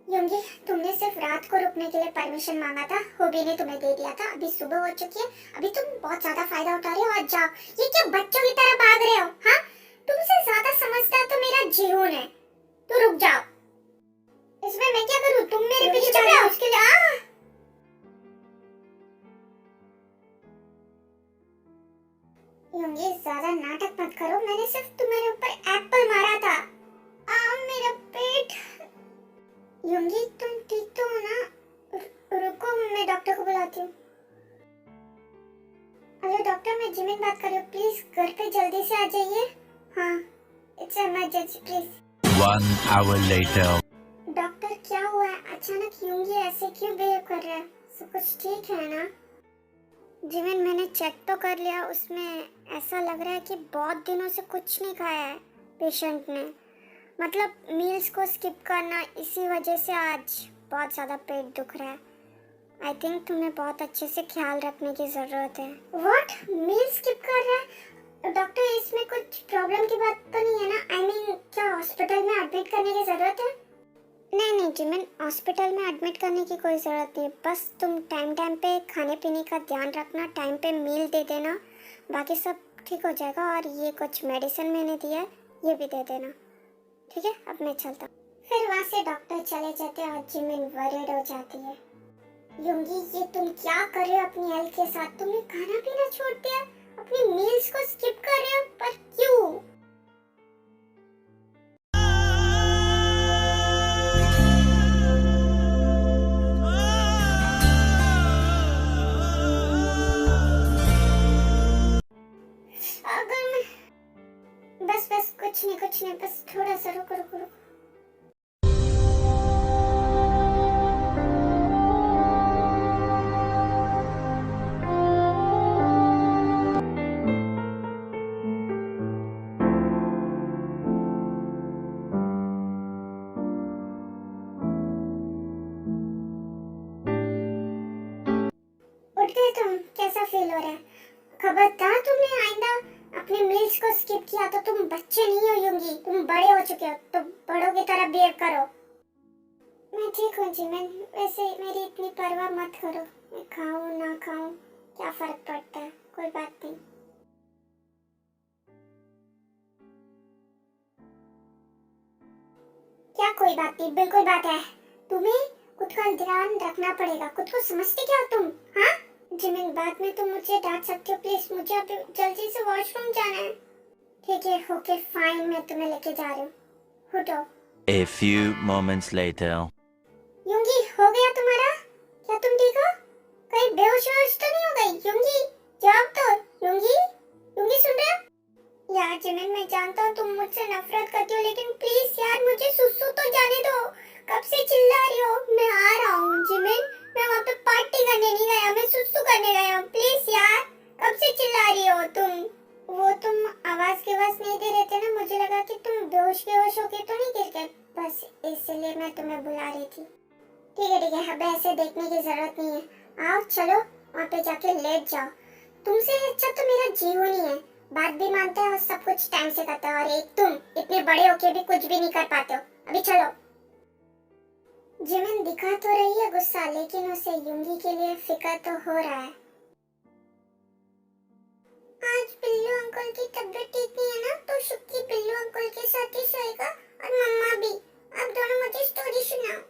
योंगी, तुमने सिर्फ रात को रुकने के लिए परमिशन मांगा था, होबी ने तुम्हें दे दिया था। अभी सुबह हो चुकी है, अभी तुम बहुत ज्यादा फायदा उठा रहे हो। आज जाओ, ये क्या बच्चों की तरह भाग रहे हो? हाँ, तुमसे ज्यादा समझदार तो मेरा जीहुन है, तो रुक जाओ। इसमें मैं क्या करूं? तुम मेरे पीछे चल रहे हो उसके लिए। योंगी, ज्यादा नाटक मत करो, मैंने सिर्फ तुम्हारे ऊपर एप्पल मारा था। मेरा पेट। योंगी, तुम ठीक तो हो ना? रुको, मैं डॉक्टर को बुलाती हूँ। हेलो डॉक्टर, मैं जिमिन बात कर रही हूँ, प्लीज घर पे जल्दी से आ जाइए। हाँ, it's emergency, please. 1 hour later. Doctor, क्या हुआ है? अचानक योंगी ऐसे क्यों बिहेव कर रहा है? सब कुछ ठीक है ना? जिमिन, मैंने चेक तो कर लिया, उसमें ऐसा लग रहा है कि बहुत दिनों से कुछ नहीं खाया है पेशेंट ने। मतलब मील्स को स्किप करना, इसी वजह से आज बहुत ज़्यादा पेट दुख रहा है। आई थिंक तुम्हें बहुत अच्छे से ख्याल रखने की ज़रूरत है। व्हाट? मील स्किप कर रहा है? डॉक्टर, इसमें कुछ प्रॉब्लम की बात तो नहीं है ना? आई मीन, क्या हॉस्पिटल में एडमिट करने की ज़रूरत है? नहीं जिमिन, हॉस्पिटल में एडमिट करने की कोई ज़रूरत नहीं है। बस तुम टाइम टाइम पे खाने पीने का ध्यान रखना, टाइम पे मील दे देना, बाकी सब ठीक हो जाएगा। और ये कुछ मेडिसिन मैंने दिया है, ये भी दे देना, ठीक है? अब मैं चलता हूँ। फिर वहाँ से डॉक्टर चले जाते हैं और जिमिन वरीड हो जाती है। योंगी, ये तुम क्या कर रहे हो अपनी हेल्थ के साथ? तुमने खाना पीना छोड़ दिया, अपनी मील्स को स्किप कर रहे हो, पर क्यों? बस कुछ नहीं, बस थोड़ा सा रुको। उठ गए तुम? कैसा फील हो रहा है? खबरदार, तुमने आइंदा अपने मील्स को स्किप किया तो तुम बच्चे नहीं हो योंगी, तुम बड़े हो चुके हो, तो बड़ों की तरह बिहेव करो। मैं ठीक हूँ जिमिन, वैसे मेरी इतनी परवाह मत करो, मैं खाऊं ना खाऊं क्या फर्क पड़ता है, कोई बात नहीं। क्या कोई बात नहीं? बिल्कुल बात है। तुम्हें खुद का ध्यान रखना पड़ेगा, खुद को समझते क्या हो तुम? हाँ जिमिन, बाद में तुम मुझे डांट सकते हो, प्लीज मुझे अभी जल्दी से वॉशरूम जाना है। ठीक है, ओके फाइन, मैं तुम्हें लेके जा रही हूँ, उठो। A few moments later. योंगी, हो गया तुम्हारा? क्या तुम ठीक हो? कहीं बेहोश तो नहीं हो गई? योंगी जवाब दो। योंगी सुन रहे हो? यार जिमिन, मैं जानता हूँ तुम मुझसे नफरत करती हो, लेकिन प्लीज यार मुझे सुसु तो जाने दो। कब से चिल्ला रही हो? मैं आ रहा हूँ जिमिन, मैं वहाँ पे पार्टी करने नहीं गया, मैं सुसु करने गया हूँ। प्लीज यार, कब से चिल्ला रही हो तुम? वो तुम आवाज के आवाज नहीं दे रहे थे ना, मुझे लगा कि तुम बेहोश होके तो नहीं गिर गए, बस इसलिए मैं तुम्हें बुला रही थी। ठीक है, अब ऐसे देखने की जरूरत नहीं है। आओ चलो वहाँ पे जाके लेट जाओ। तुमसे अच्छा तो मेरा जीवन ही है, बात भी मानता है और सब कुछ टाइम से करता है, और एक तुम इतने बड़े होके भी कुछ भी नहीं कर पाते हो। अभी चलो। जिमिन दिखा तो रही है गुस्सा, लेकिन उसे योंगी के लिए फिक्र तो हो रहा है। आज पिल्लू अंकल की तबीयत ठीक नहीं है ना, तो शुक्की पिल्लू अंकल के साथ ही सोएगा और मम्मा भी। अब दोनों मुझे स्टोरी सुनाओ।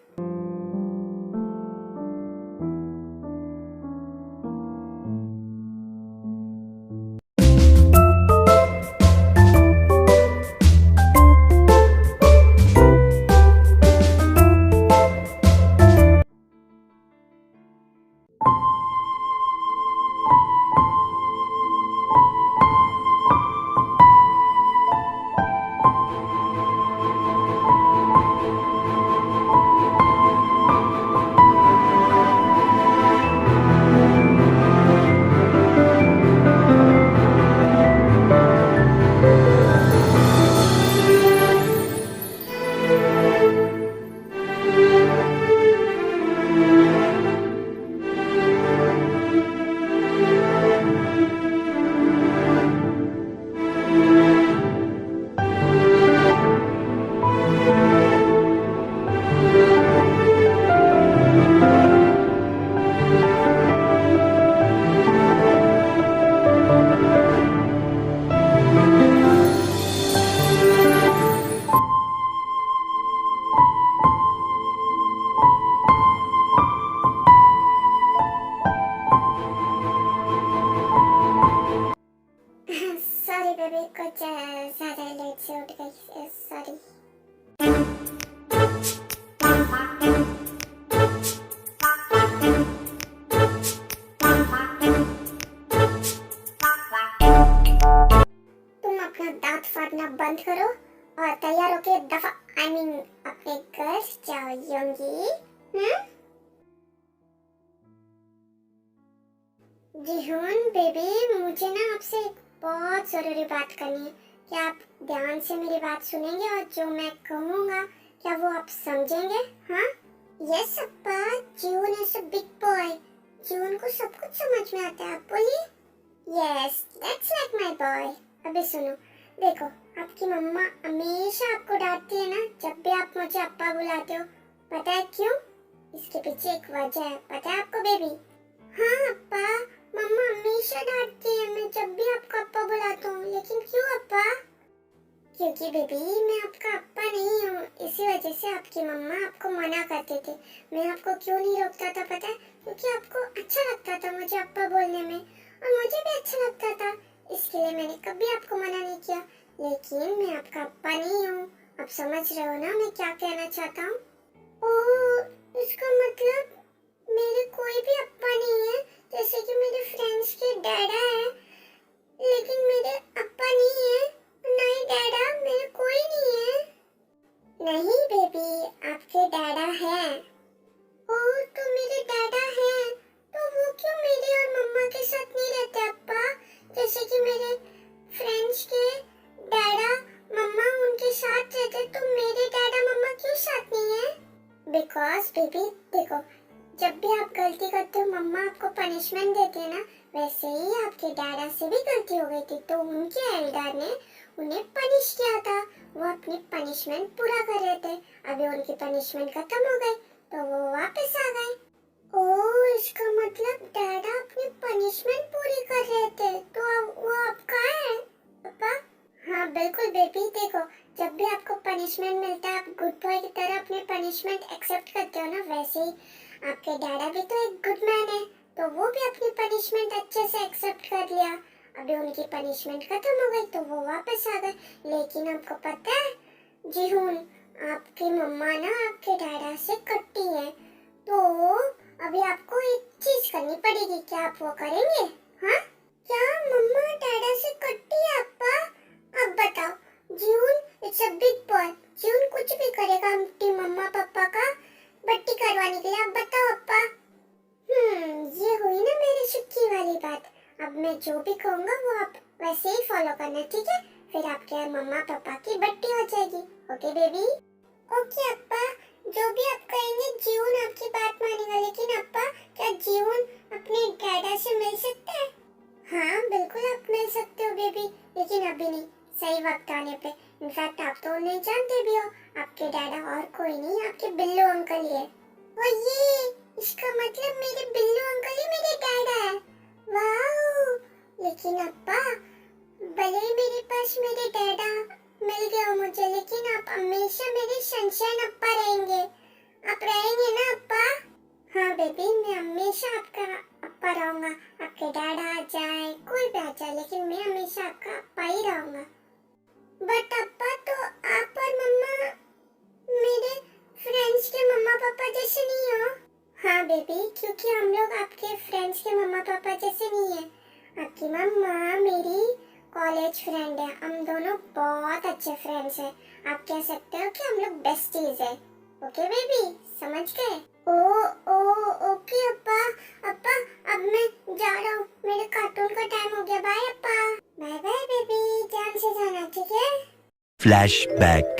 के दफा आई मीन अपने घर जाऊंगी। जिहून बेबी, मुझे ना आपसे एक बहुत जरूरी बात करनी है। क्या आप ध्यान से मेरी बात सुनेंगे और जो मैं कहूँगा क्या वो आप समझेंगे? हाँ? यस अप्पा, जीवन इज अ बिग बॉय। जीवन को सब कुछ समझ में आता है। आप बोलिए। Yes, that's like my boy. अभी सुनो, देखो आपकी मम्मा हमेशा आपको डांटती है ना जब भी आप मुझे अप्पा बुलाते हो। पता है क्यों? इसके पीछे एक वजह है। पता है आपको बेबी? हाँ अप्पा, मम्मा हमेशा डांटती है मैं जब भी आपको अप्पा बुलाता हूँ। लेकिन क्यों अप्पा? क्योंकि बेबी मैं आपका अप्पा नहीं हूँ, इसी वजह से आपकी मम्मा आपको मना करते थे। मैं आपको क्यों नहीं रोकता था पता है? क्योंकि आपको अच्छा लगता था मुझे अप्पा बोलने में और मुझे भी अच्छा लगता था, इसके लिए मैंने कभी आपको मना नहीं किया। लेकिन मैं आपका अप्पा नहीं हूँ। आप समझ रहे हो ना मैं क्या कहना चाहता हूँ? ओह, इसका मतलब मेरे कोई भी अप्पा नहीं है, जैसे कि मेरे फ्रेंड्स के डैडा है लेकिन मेरे अप्पा नहीं है। नहीं डैडा, मेरे कोई नहीं है। नहीं बेबी, आपके डैडा है। ओह, तो मेरे डैडा है, तो वो क्यों मेरे और मम्मा के साथ नहीं रहते अप्पा? जैसे कि मेरे फ्रेंड्स के डैडा मम्मा उनके साथ रहते, तो मेरे डैडा मम्मा क्यों साथ नहीं है? बिकॉज बेबी देखो, जब भी आप गलती करते हो मम्मा आपको पनिशमेंट देती है ना, वैसे ही आपके डैडा से भी गलती हो गई थी, तो उनके एल्डर ने उन्हें पनिश किया था। वो अपनी पनिशमेंट पूरा कर रहे थे। अभी उनकी पनिशमेंट खत्म हो गई तो वो वापस आ गए। ओह, इसका मतलब डैडा अपनी पनिशमेंट पूरी कर रहे थे, तो अब वो आपका है पापा? हाँ बिल्कुल बेबी, देखो जब भी आपको पनिशमेंट मिलता है आप गुड बॉय की तरह अपनी पनिशमेंट एक्सेप्ट करते हो ना, वैसे ही आपके डैडा भी तो एक गुड मैन है, तो वो भी अपनी पनिशमेंट अच्छे से एक्सेप्ट कर लिया। अभी उनकी पनिशमेंट खत्म हो गई तो वो वापस आ गए। लेकिन आपको पता है जीहून, आपकी मम्मा ना आपके डैडा से कट्टी है, तो अभी आपको एक चीज करनी पड़ेगी। क्या आप वो करेंगे? हाँ? क्या मम्मा डैडा से कट्टी है अप्पा? अब बताओ जीहून, इट्स अ बिग बॉय, जीहून कुछ भी करेगा अपनी मम्मा पापा का बट्टी करवाने के लिए। अब बताओ अप्पा। ये हुई ना मेरी सुक्की वाली बात। अब मैं जो भी कहूँगा वो आप वैसे ही फॉलो करना, ठीक है? फिर आपके मम्मा पापा की बट्टी हो जाएगी। Okay baby? ओके अप्पा, जो भी आप कहेंगे जीवन आपकी बात मानेगा। लेकिन अप्पा, क्या जीवन अपने डैडा से मिल सकता है? हाँ बिल्कुल आप मिल सकते हो बेबी, लेकिन अभी नहीं, सही वक्त आने पे। इनफैक्ट आप तो उन्हें जानते भी हो, आपके डैडा और कोई नहीं आपके बिल्लू अंकल ही है। और ये इसका मतलब मेरे बिल्लू अंकल ही मेरे डैडा है। वाओ! लेकिन अप्पा, भले ही मेरे पास मेरे डैडा मिल गया हो मुझे, लेकिन आप हमेशा मेरे सनशाइन अप्पा रहेंगे। आप रहेंगे ना अप्पा? हाँ बेबी, मैं हमेशा आपका अप्पा रहूंगा। आपके डैडा आ जाए, कोई भी आ जाए, लेकिन मैं हमेशा आपका अप्पा ही रहूंगा। बट अप्पा, तो आप और मम्मा मेरे फ्रेंड्स के मम्मा पापा जैसे नहीं हो। हाँ बेबी, क्योंकि हम लोग आपके फ्रेंड्स के मम्मा पापा जैसे नहीं है। आपकी मम्मा मेरी कॉलेज फ्रेंड है, हम दोनों बहुत अच्छे फ्रेंड्स हैं। आप कह सकते हो कि हम लोग बेस्टीज हैं। ओके बेबी, समझ गए? ओके अप्पा। अप्पा, अब मैं जा रहा हूँ, मेरे कार्टून का टाइम हो गया। बाय अप्पा। बाय बाय बेबी, ध्यान से जाना, ठीक है? Flashback.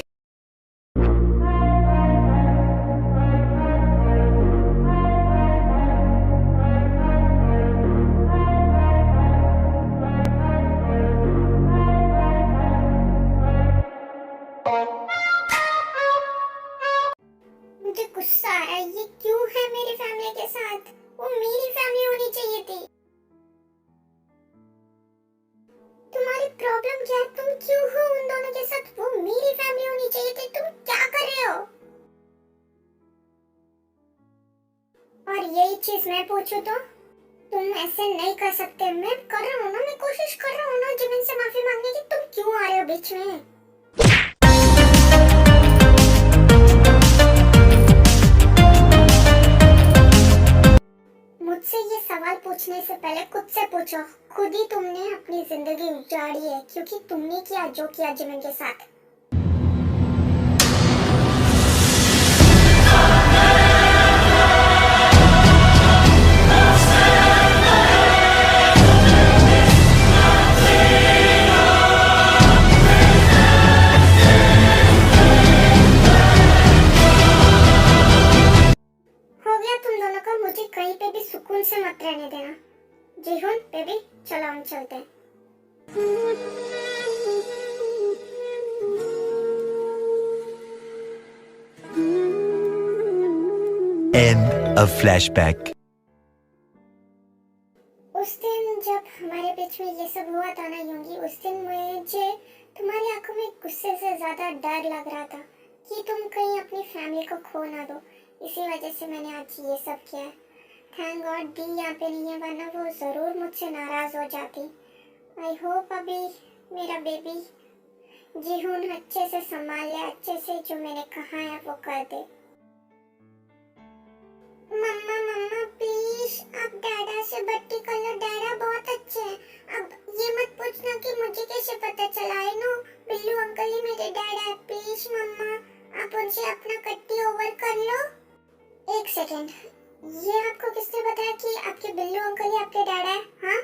मुझे गुस्सा आ रहा है, ये क्यों है मेरी फैमिली के साथ? वो मेरी फैमिली होनी चाहिए थी। तुम्हारी प्रॉब्लम क्या है? तुम क्यों हो उन दोनों के साथ? वो मेरी फैमिली होनी चाहिए थी। तुम क्या कर रहे हो? और यही चीज मैं पूछूं तो तुम ऐसे नहीं कर सकते। मैं कर रहा हूँ ना, मैं कोशिश कर रहा हूँ ना जिमिन से माफी मांगने की। तुम क्यों आ रहे हो बीच में? मुझसे ये सवाल पूछने से पहले खुद से पूछो, खुद ही तुमने अपनी जिंदगी उजाड़ी है क्योंकि तुमने किया जो किया जिमिन के साथ। से मत रहने देना। जीहुन बेबी चलो हम चलते हैं। End of flashback. उस दिन जब हमारे बीच में ये सब हुआ था ना योंगी, उस दिन मुझे तुम्हारी आंखों में गुस्से से ज्यादा डर लग रहा था कि तुम कहीं अपनी फैमिली को खो ना दो। इसी वजह से मैंने आज ये सब किया है। थैंक गॉड दी यहाँ पे नहीं है, वरना वो जरूर मुझसे नाराज हो जाती। आई होप अभी मेरा बेबी जीहुन अच्छे से संभाल ले, अच्छे से जो मैंने कहा है वो कर दे। मम्मा मम्मा प्लीज आप डैडा से बट्टी कर लो, डैडा बहुत अच्छे हैं। अब ये मत पूछना कि मुझे कैसे पता चला है। नो बिल्लू अंकल ही मेरे डैडा है। प्लीज मम्मा आप उनसे अपना कट्टी ओवर कर लो। एक सेकेंड, ये आपको किसने बताया कि आपके बिल्लू अंकल ही आपके डैडा है? हाँ,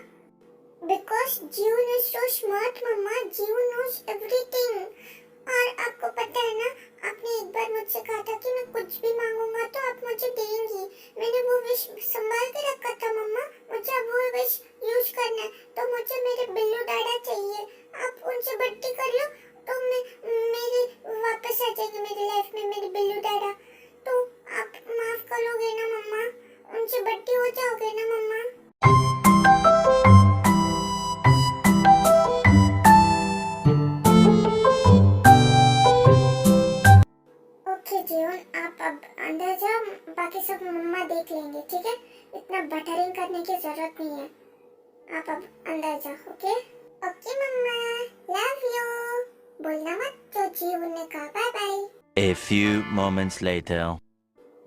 बिकॉज जीवन इज सो स्मार्ट मम्मा, जीवन नोज एवरीथिंग। और आपको पता है ना, आपने एक बार मुझसे कहा था कि मैं कुछ भी मांगूंगा तो आप मुझे देंगी। मैंने वो विश संभाल के रखा था मम्मा, मुझे अब वो विश यूज करना है। तो मुझे मेरे बिल्लू डैडा चाहिए। आप उनसे बट्टी कर लो तो मेरे वापस आ जाएंगे मेरी लाइफ में मेरे बिल्लू डैडा। तो आप माफ करोगे ना मम्मा, उनसे बट्टी हो जाओगे ना मम्मा? ओके जीवन, आप अब अंदर जाओ, बाकी सब मम्मा देख लेंगे, ठीक है? इतना बटरिंग करने की जरूरत नहीं है। आप अब अंदर जाओ। Okay okay mama, love you. बोलना मत जो जीवन ने कहा। Bye bye. A few moments later.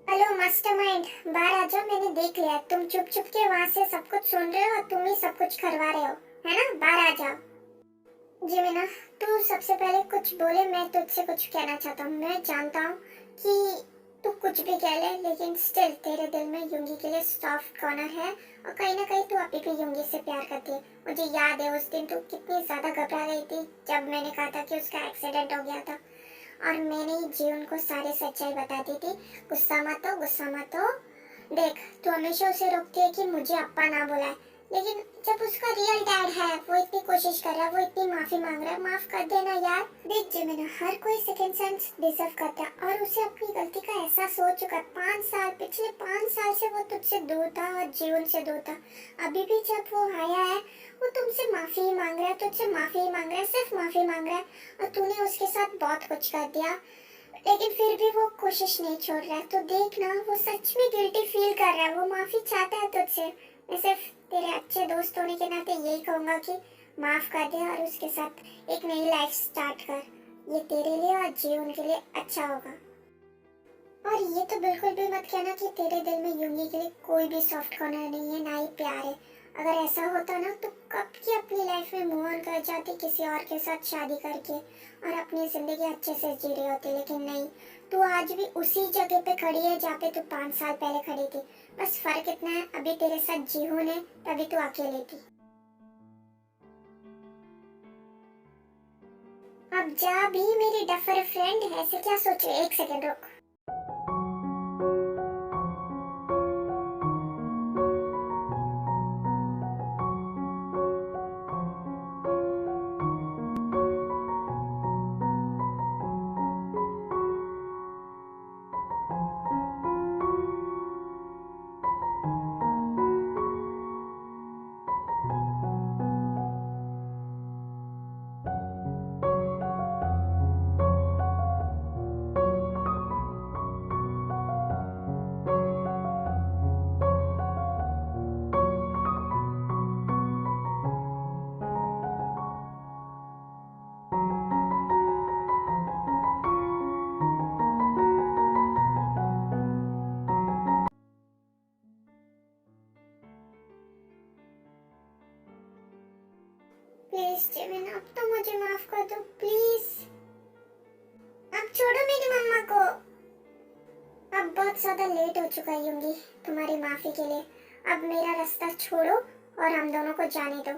Hello mastermind, बाहर आ जाओ। मैंने देख लिया तुम चुप चुप के वहाँ से सब कुछ सुन रहे हो और तुम ही सब कुछ करवा रहे हो, है ना? बाहर आ जाओ। जिमिना, तू सबसे पहले कुछ बोले, मैं तुझसे कुछ कहना चाहता हूँ। मैं जानता हूँ कि तू कुछ भी कह ले, लेकिन स्टिल तेरे दिल में युंगी के लिए सॉफ्ट कॉर्नर है और कहीं ना कहीं तू अभी भी युंगी से प्यार करती है। मुझे याद है उस दिन तू कितनी ज्यादा घबरा गई थी जब मैंने कहा था कि उसका एक्सीडेंट हो गया था, और मैंने ही जीवन को सारी सच्चाई बता दी थी। गुस्सा मत हो, गुस्सा मत हो। देख, तू हमेशा उसे रोकती है कि मुझे अप्पा ना बुलाए, लेकिन जब उसका रियल डैड है, वो इतनी कोशिश कर रहा है, वो इतनी माफी मांग रहा है, माफ कर देना यार। देख जिमिना, हर कोई सेकंड चांस डिजर्व करता है और उसे अपनी गलती का एहसास हो चुका है। 5 साल, पिछले 5 साल से वो तुझसे दूर था और जीवन से दूर था। अभी भी जब वो आया है, वो तुमसे माफी ही मांग रहा है, तुझसे माफी ही मांग रहा है, सिर्फ माफी मांग रहा है। और तूने उसके साथ बहुत कुछ कर दिया, लेकिन फिर भी वो कोशिश नहीं छोड़ रहा है। तो देख ना, वो सच में गिल्टी फील कर रहा है, वो माफी चाहता है तुझसे। मैं सिर्फ तेरे अच्छे दोस्त होने के नाते यही कहूंगा कि माफ कर दे और उसके साथ एक नई लाइफ स्टार्ट कर। ये तेरे लिए और जीवन के लिए अच्छा होगा। और ये तो बिल्कुल भी मत कहना कि तेरे दिल में युंगी के लिए कोई भी सॉफ्ट कॉर्नर नहीं है, ना ही प्यार है। अगर ऐसा होता ना तो कब की अपनी लाइफ में मूव ऑन कर जाती किसी और के साथ शादी करके और अपनी जिंदगी अच्छे से जी रही होती। लेकिन नहीं, तू आज भी उसी जगह पे खड़ी है जहाँ पे तू 5 साल पहले खड़ी थी। बस फर्क इतना है, अभी तेरे साथ जीहून है, तभी तू अकेली थी। अब जा भी मेरी डफर फ्रेंड, ऐसे क्या सोच रही है? एक सेकंड रुक। प्लीज जिमिन, अब तो मुझे माफ कर दो प्लीज। अब छोड़ो मेरी मम्मा को। अब बहुत ज्यादा लेट हो चुका है युंगी तुम्हारी माफी के लिए। अब मेरा रास्ता छोड़ो और हम दोनों को जाने दो।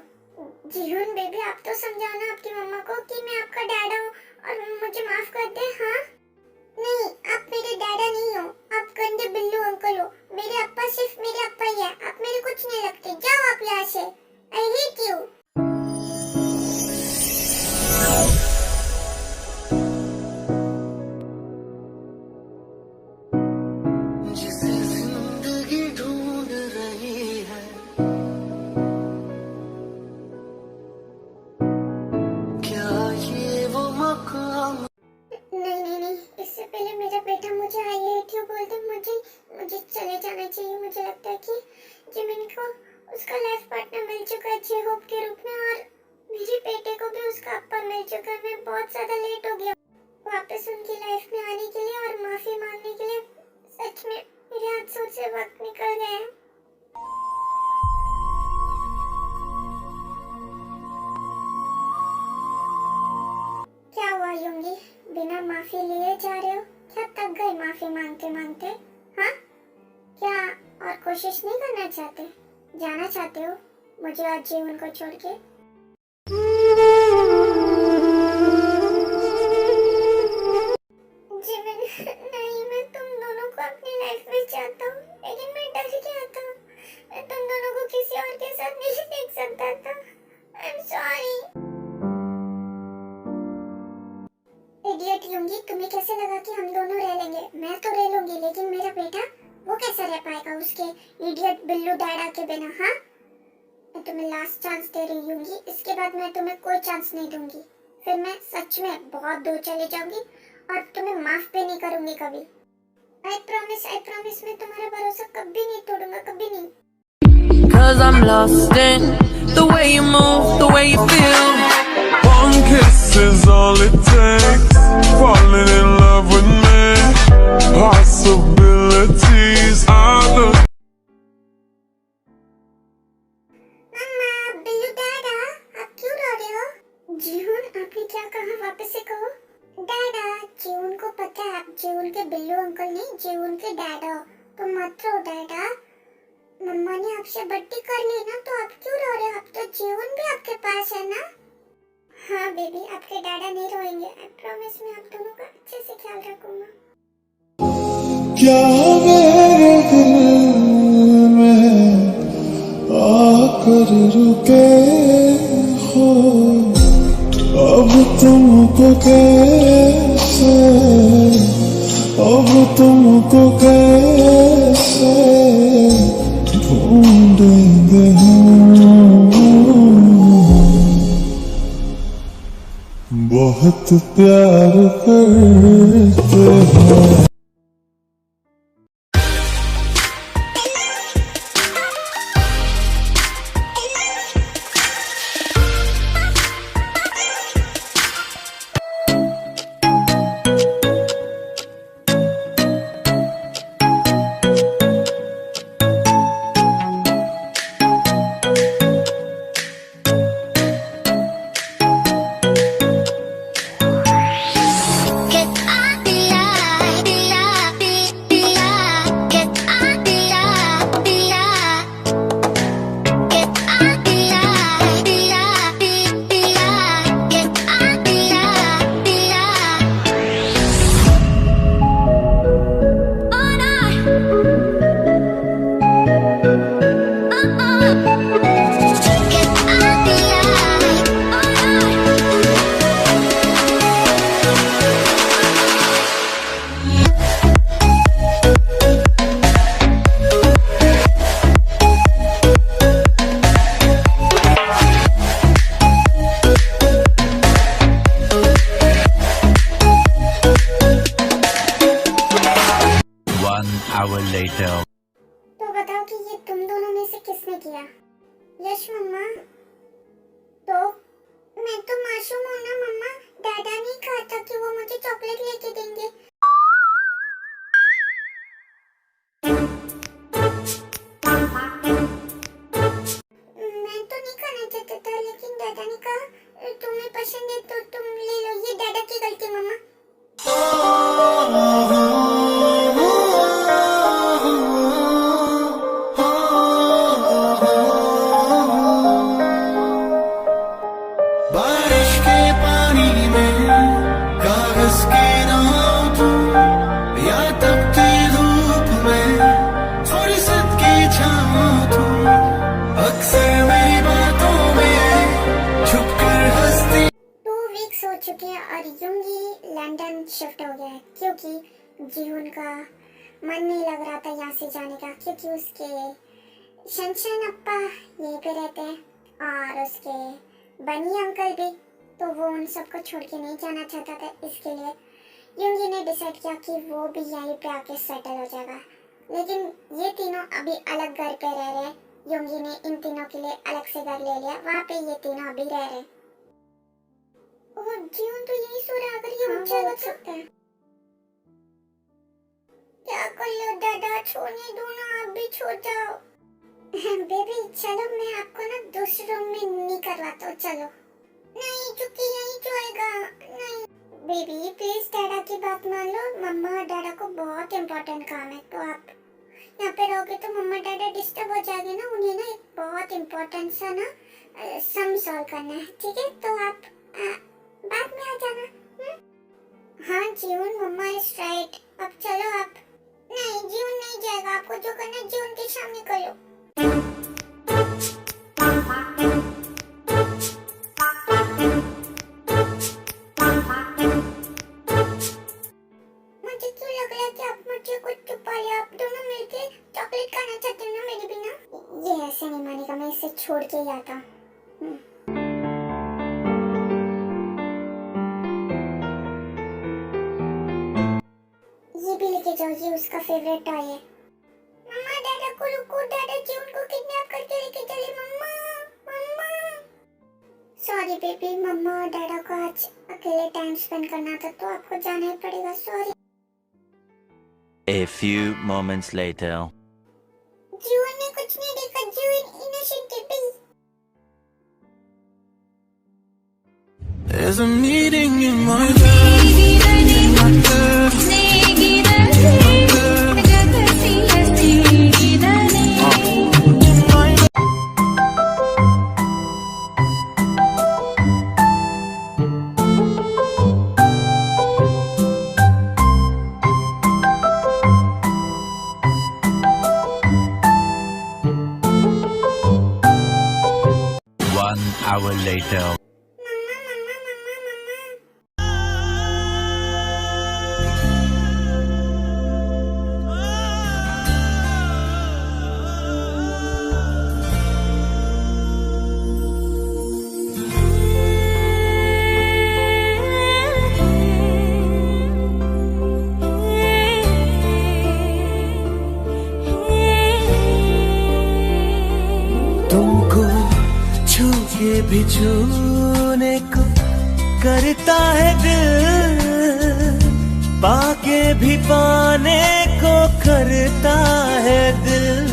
जीहुन बेबी, आप तो समझाओ ना आपकी मम्मा को कि मैं आपका डैड हूँ और मुझे माफ कर दे। हाँ, नहीं, आप मेरे डैडा नहीं हो, आप गंदे बिल्लू अंकल हो। मेरे अप्पा सिर्फ मेरे अप्पा ही है, आप मेरे कुछ नहीं लगते। जाओ आप यहाँ से, आई हेट यू। जिसे जिंदगी ढूंढ रही है, क्या ये वो मकाम? नहीं नहीं नहीं, इससे पहले मेरा बेटा मुझे आई हेट यू बोल दे, मुझे चले जाना चाहिए। मुझे लगता है कि जिमिन को उसका लाइफ पार्टनर मिल चुका है जे होप के रूप में, और मेरे बेटे को भी उसका अप्पा मिल चुका है। मैं बहुत ज्यादा लेट हो गया वापस उनकी लाइफ में आने के लिए और माफी मांगने के लिए। सच में मेरे हाथों से वक्त निकल गया है। क्या हुआ यूंगी, बिना माफी लिए जा रहे हो? क्या थक गए माफी मांगते मांगते? हाँ, क्या और कोशिश नहीं करना चाहते? जाना चाहते हो मुझे और जीवन को छोड़ के? जीवन नहीं, मैं तुम दोनों को अपनी लाइफ में चाहता हूँ, लेकिन मैं डर गया था। मैं तुम दोनों को किसी और के साथ नहीं देख सकता था। I am sorry. इडियट यूंगी, तुम्हें कैसे लगा कि हम दोनों रह लेंगे? मैं तो रह लूंगी, लेकिन मेरा बेटा वो कैसे रह पाएगा उसके इडियट बिल्लू डैडा के बिना? हाँ, मैं तुम्हें लास्ट चांस दे रही हूँ, इसके बाद मैं तुम्हें कोई चांस नहीं दूंगी। फिर मैं सच में बहुत दूर चली जाऊंगी और तुम्हें माफ भी नहीं करूंगी कभी। आई प्रॉमिस मैं तुम्हारा भरोसा कभी नहीं तोड़ूंगा, कभी नहीं। Cause I'm lost in the way you move, the way you feel. One kiss is all it takes. Falling in love with me. Possibilities are the मम्मा, बिल्लू डैडा, आप क्यों रो रहे हो? जीवन, आपने क्या कहा? वापस से कहो। डैडा, जीवन को पता है आप जीवन के बिल्लू अंकल नहीं, जीवन के डैडा हो, तो मत रो डैडा। मम्मा ने आपसे बट्टी कर ली ना, तो आप क्यों रो रहे हो? अब तो जीवन भी आपके पास है ना। हाँ बेबी, आपके डैडा नहीं रोएंगे। आई प्रॉमिस मैं आप दोनों का अच्छे से ख्याल रखूंगा। क्या मेरे दिल में आकर रुके हो? अब तुमको कैसे, अब तुमको कैसे ढूंढेंगे हम? बहुत प्यार करते हैं। hour later. तो बताओ कि ये तुम दोनों में से किसने किया? यश मम्मा। तो मैं तो मासूम हूँ ना मम्मा, डैडा नहीं कहा था कि वो मुझे चॉकलेट लेके देंगे। मैं तो नहीं खाना चाहता था, लेकिन डैडा ने कहा तुम्हें पसंद है तो तुम ले लो। ये डैडा की गलती मम्मा। बारिश के पानी में कागज के नाव शिफ्ट हो गया है क्योंकि जीवन का मन नहीं लग रहा था यहाँ से जाने का, क्योंकि उसके शनशाइन अप्पा यहीं पे रहते हैं और उसके बनी अंकल भी, तो वो उन सबको छोड़ के नहीं जाना चाहता था। इसके लिए युंगी ने डिसाइड किया कि वो भी यहीं पे आके सेटल हो जाएगा। लेकिन ये तीनों अभी अलग घर पे रह रहे हैं। युंगी ने इन तीनों के लिए अलग से घर ले लिया, वहाँ पे ये तीनों अभी रह रहे हैं। और जीवन तो यही सो रहा, अगर ये ऊंचा लग सकता है। क्या कर लो दादा, छोड़ने दो ना, आप भी छोड़ जाओ। बेबी चलो, मैं आपको ना दूसरे रूम में नहीं करवाता हूँ, चलो। नहीं चुकी यहीं सोएगा। नहीं बेबी प्लीज डैडा की बात मान लो, मम्मा और डैडा को बहुत इम्पोर्टेंट काम है, तो आप यहाँ पे रहोगे तो मम्मा डैडा डिस्टर्ब हो जाएंगे ना, उन्हें ना एक बहुत इम्पोर्टेंट सा ना सम सॉल्व करना है, ठीक है? तो आप बाद में आ जाना। हाँ जीवन, मम्मा इज राइट, अब चलो आप। नहीं जीवन नहीं जाएगा, आपको जो करना है जीवन के सामने करो। मुझे क्यों लग रहा है कि आप मुझे कुछ छुपा लिया, आप दोनों मिलके चॉकलेट खाना चाहते हो ना मेरे बिना? ये ऐसे नहीं मानेगा, मैं इसे छोड़ के ही आता हूँ। ये भी लेके जाओ, ये उसका फेवरेट टॉय है। मम्मा डैडा को रुको, डैडा जीवन को किडनैप करके लेके चले। मम्मा मम्मा सॉरी बेबी, मम्मा और डैडा को आज अकेले टाइम स्पेंड करना था, तो आपको जाना ही पड़ेगा, sorry. A few moments later. जीवन ने कुछ नहीं देखा, जीवन इनोसेंट है baby. There's a meeting in my head. One hour later. मम्मा मम्मा मम्मा मम्मा तुमको छू के भी छूने को करता है दिल, पाके भी पाने को करता है दिल।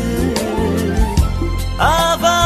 आवाज़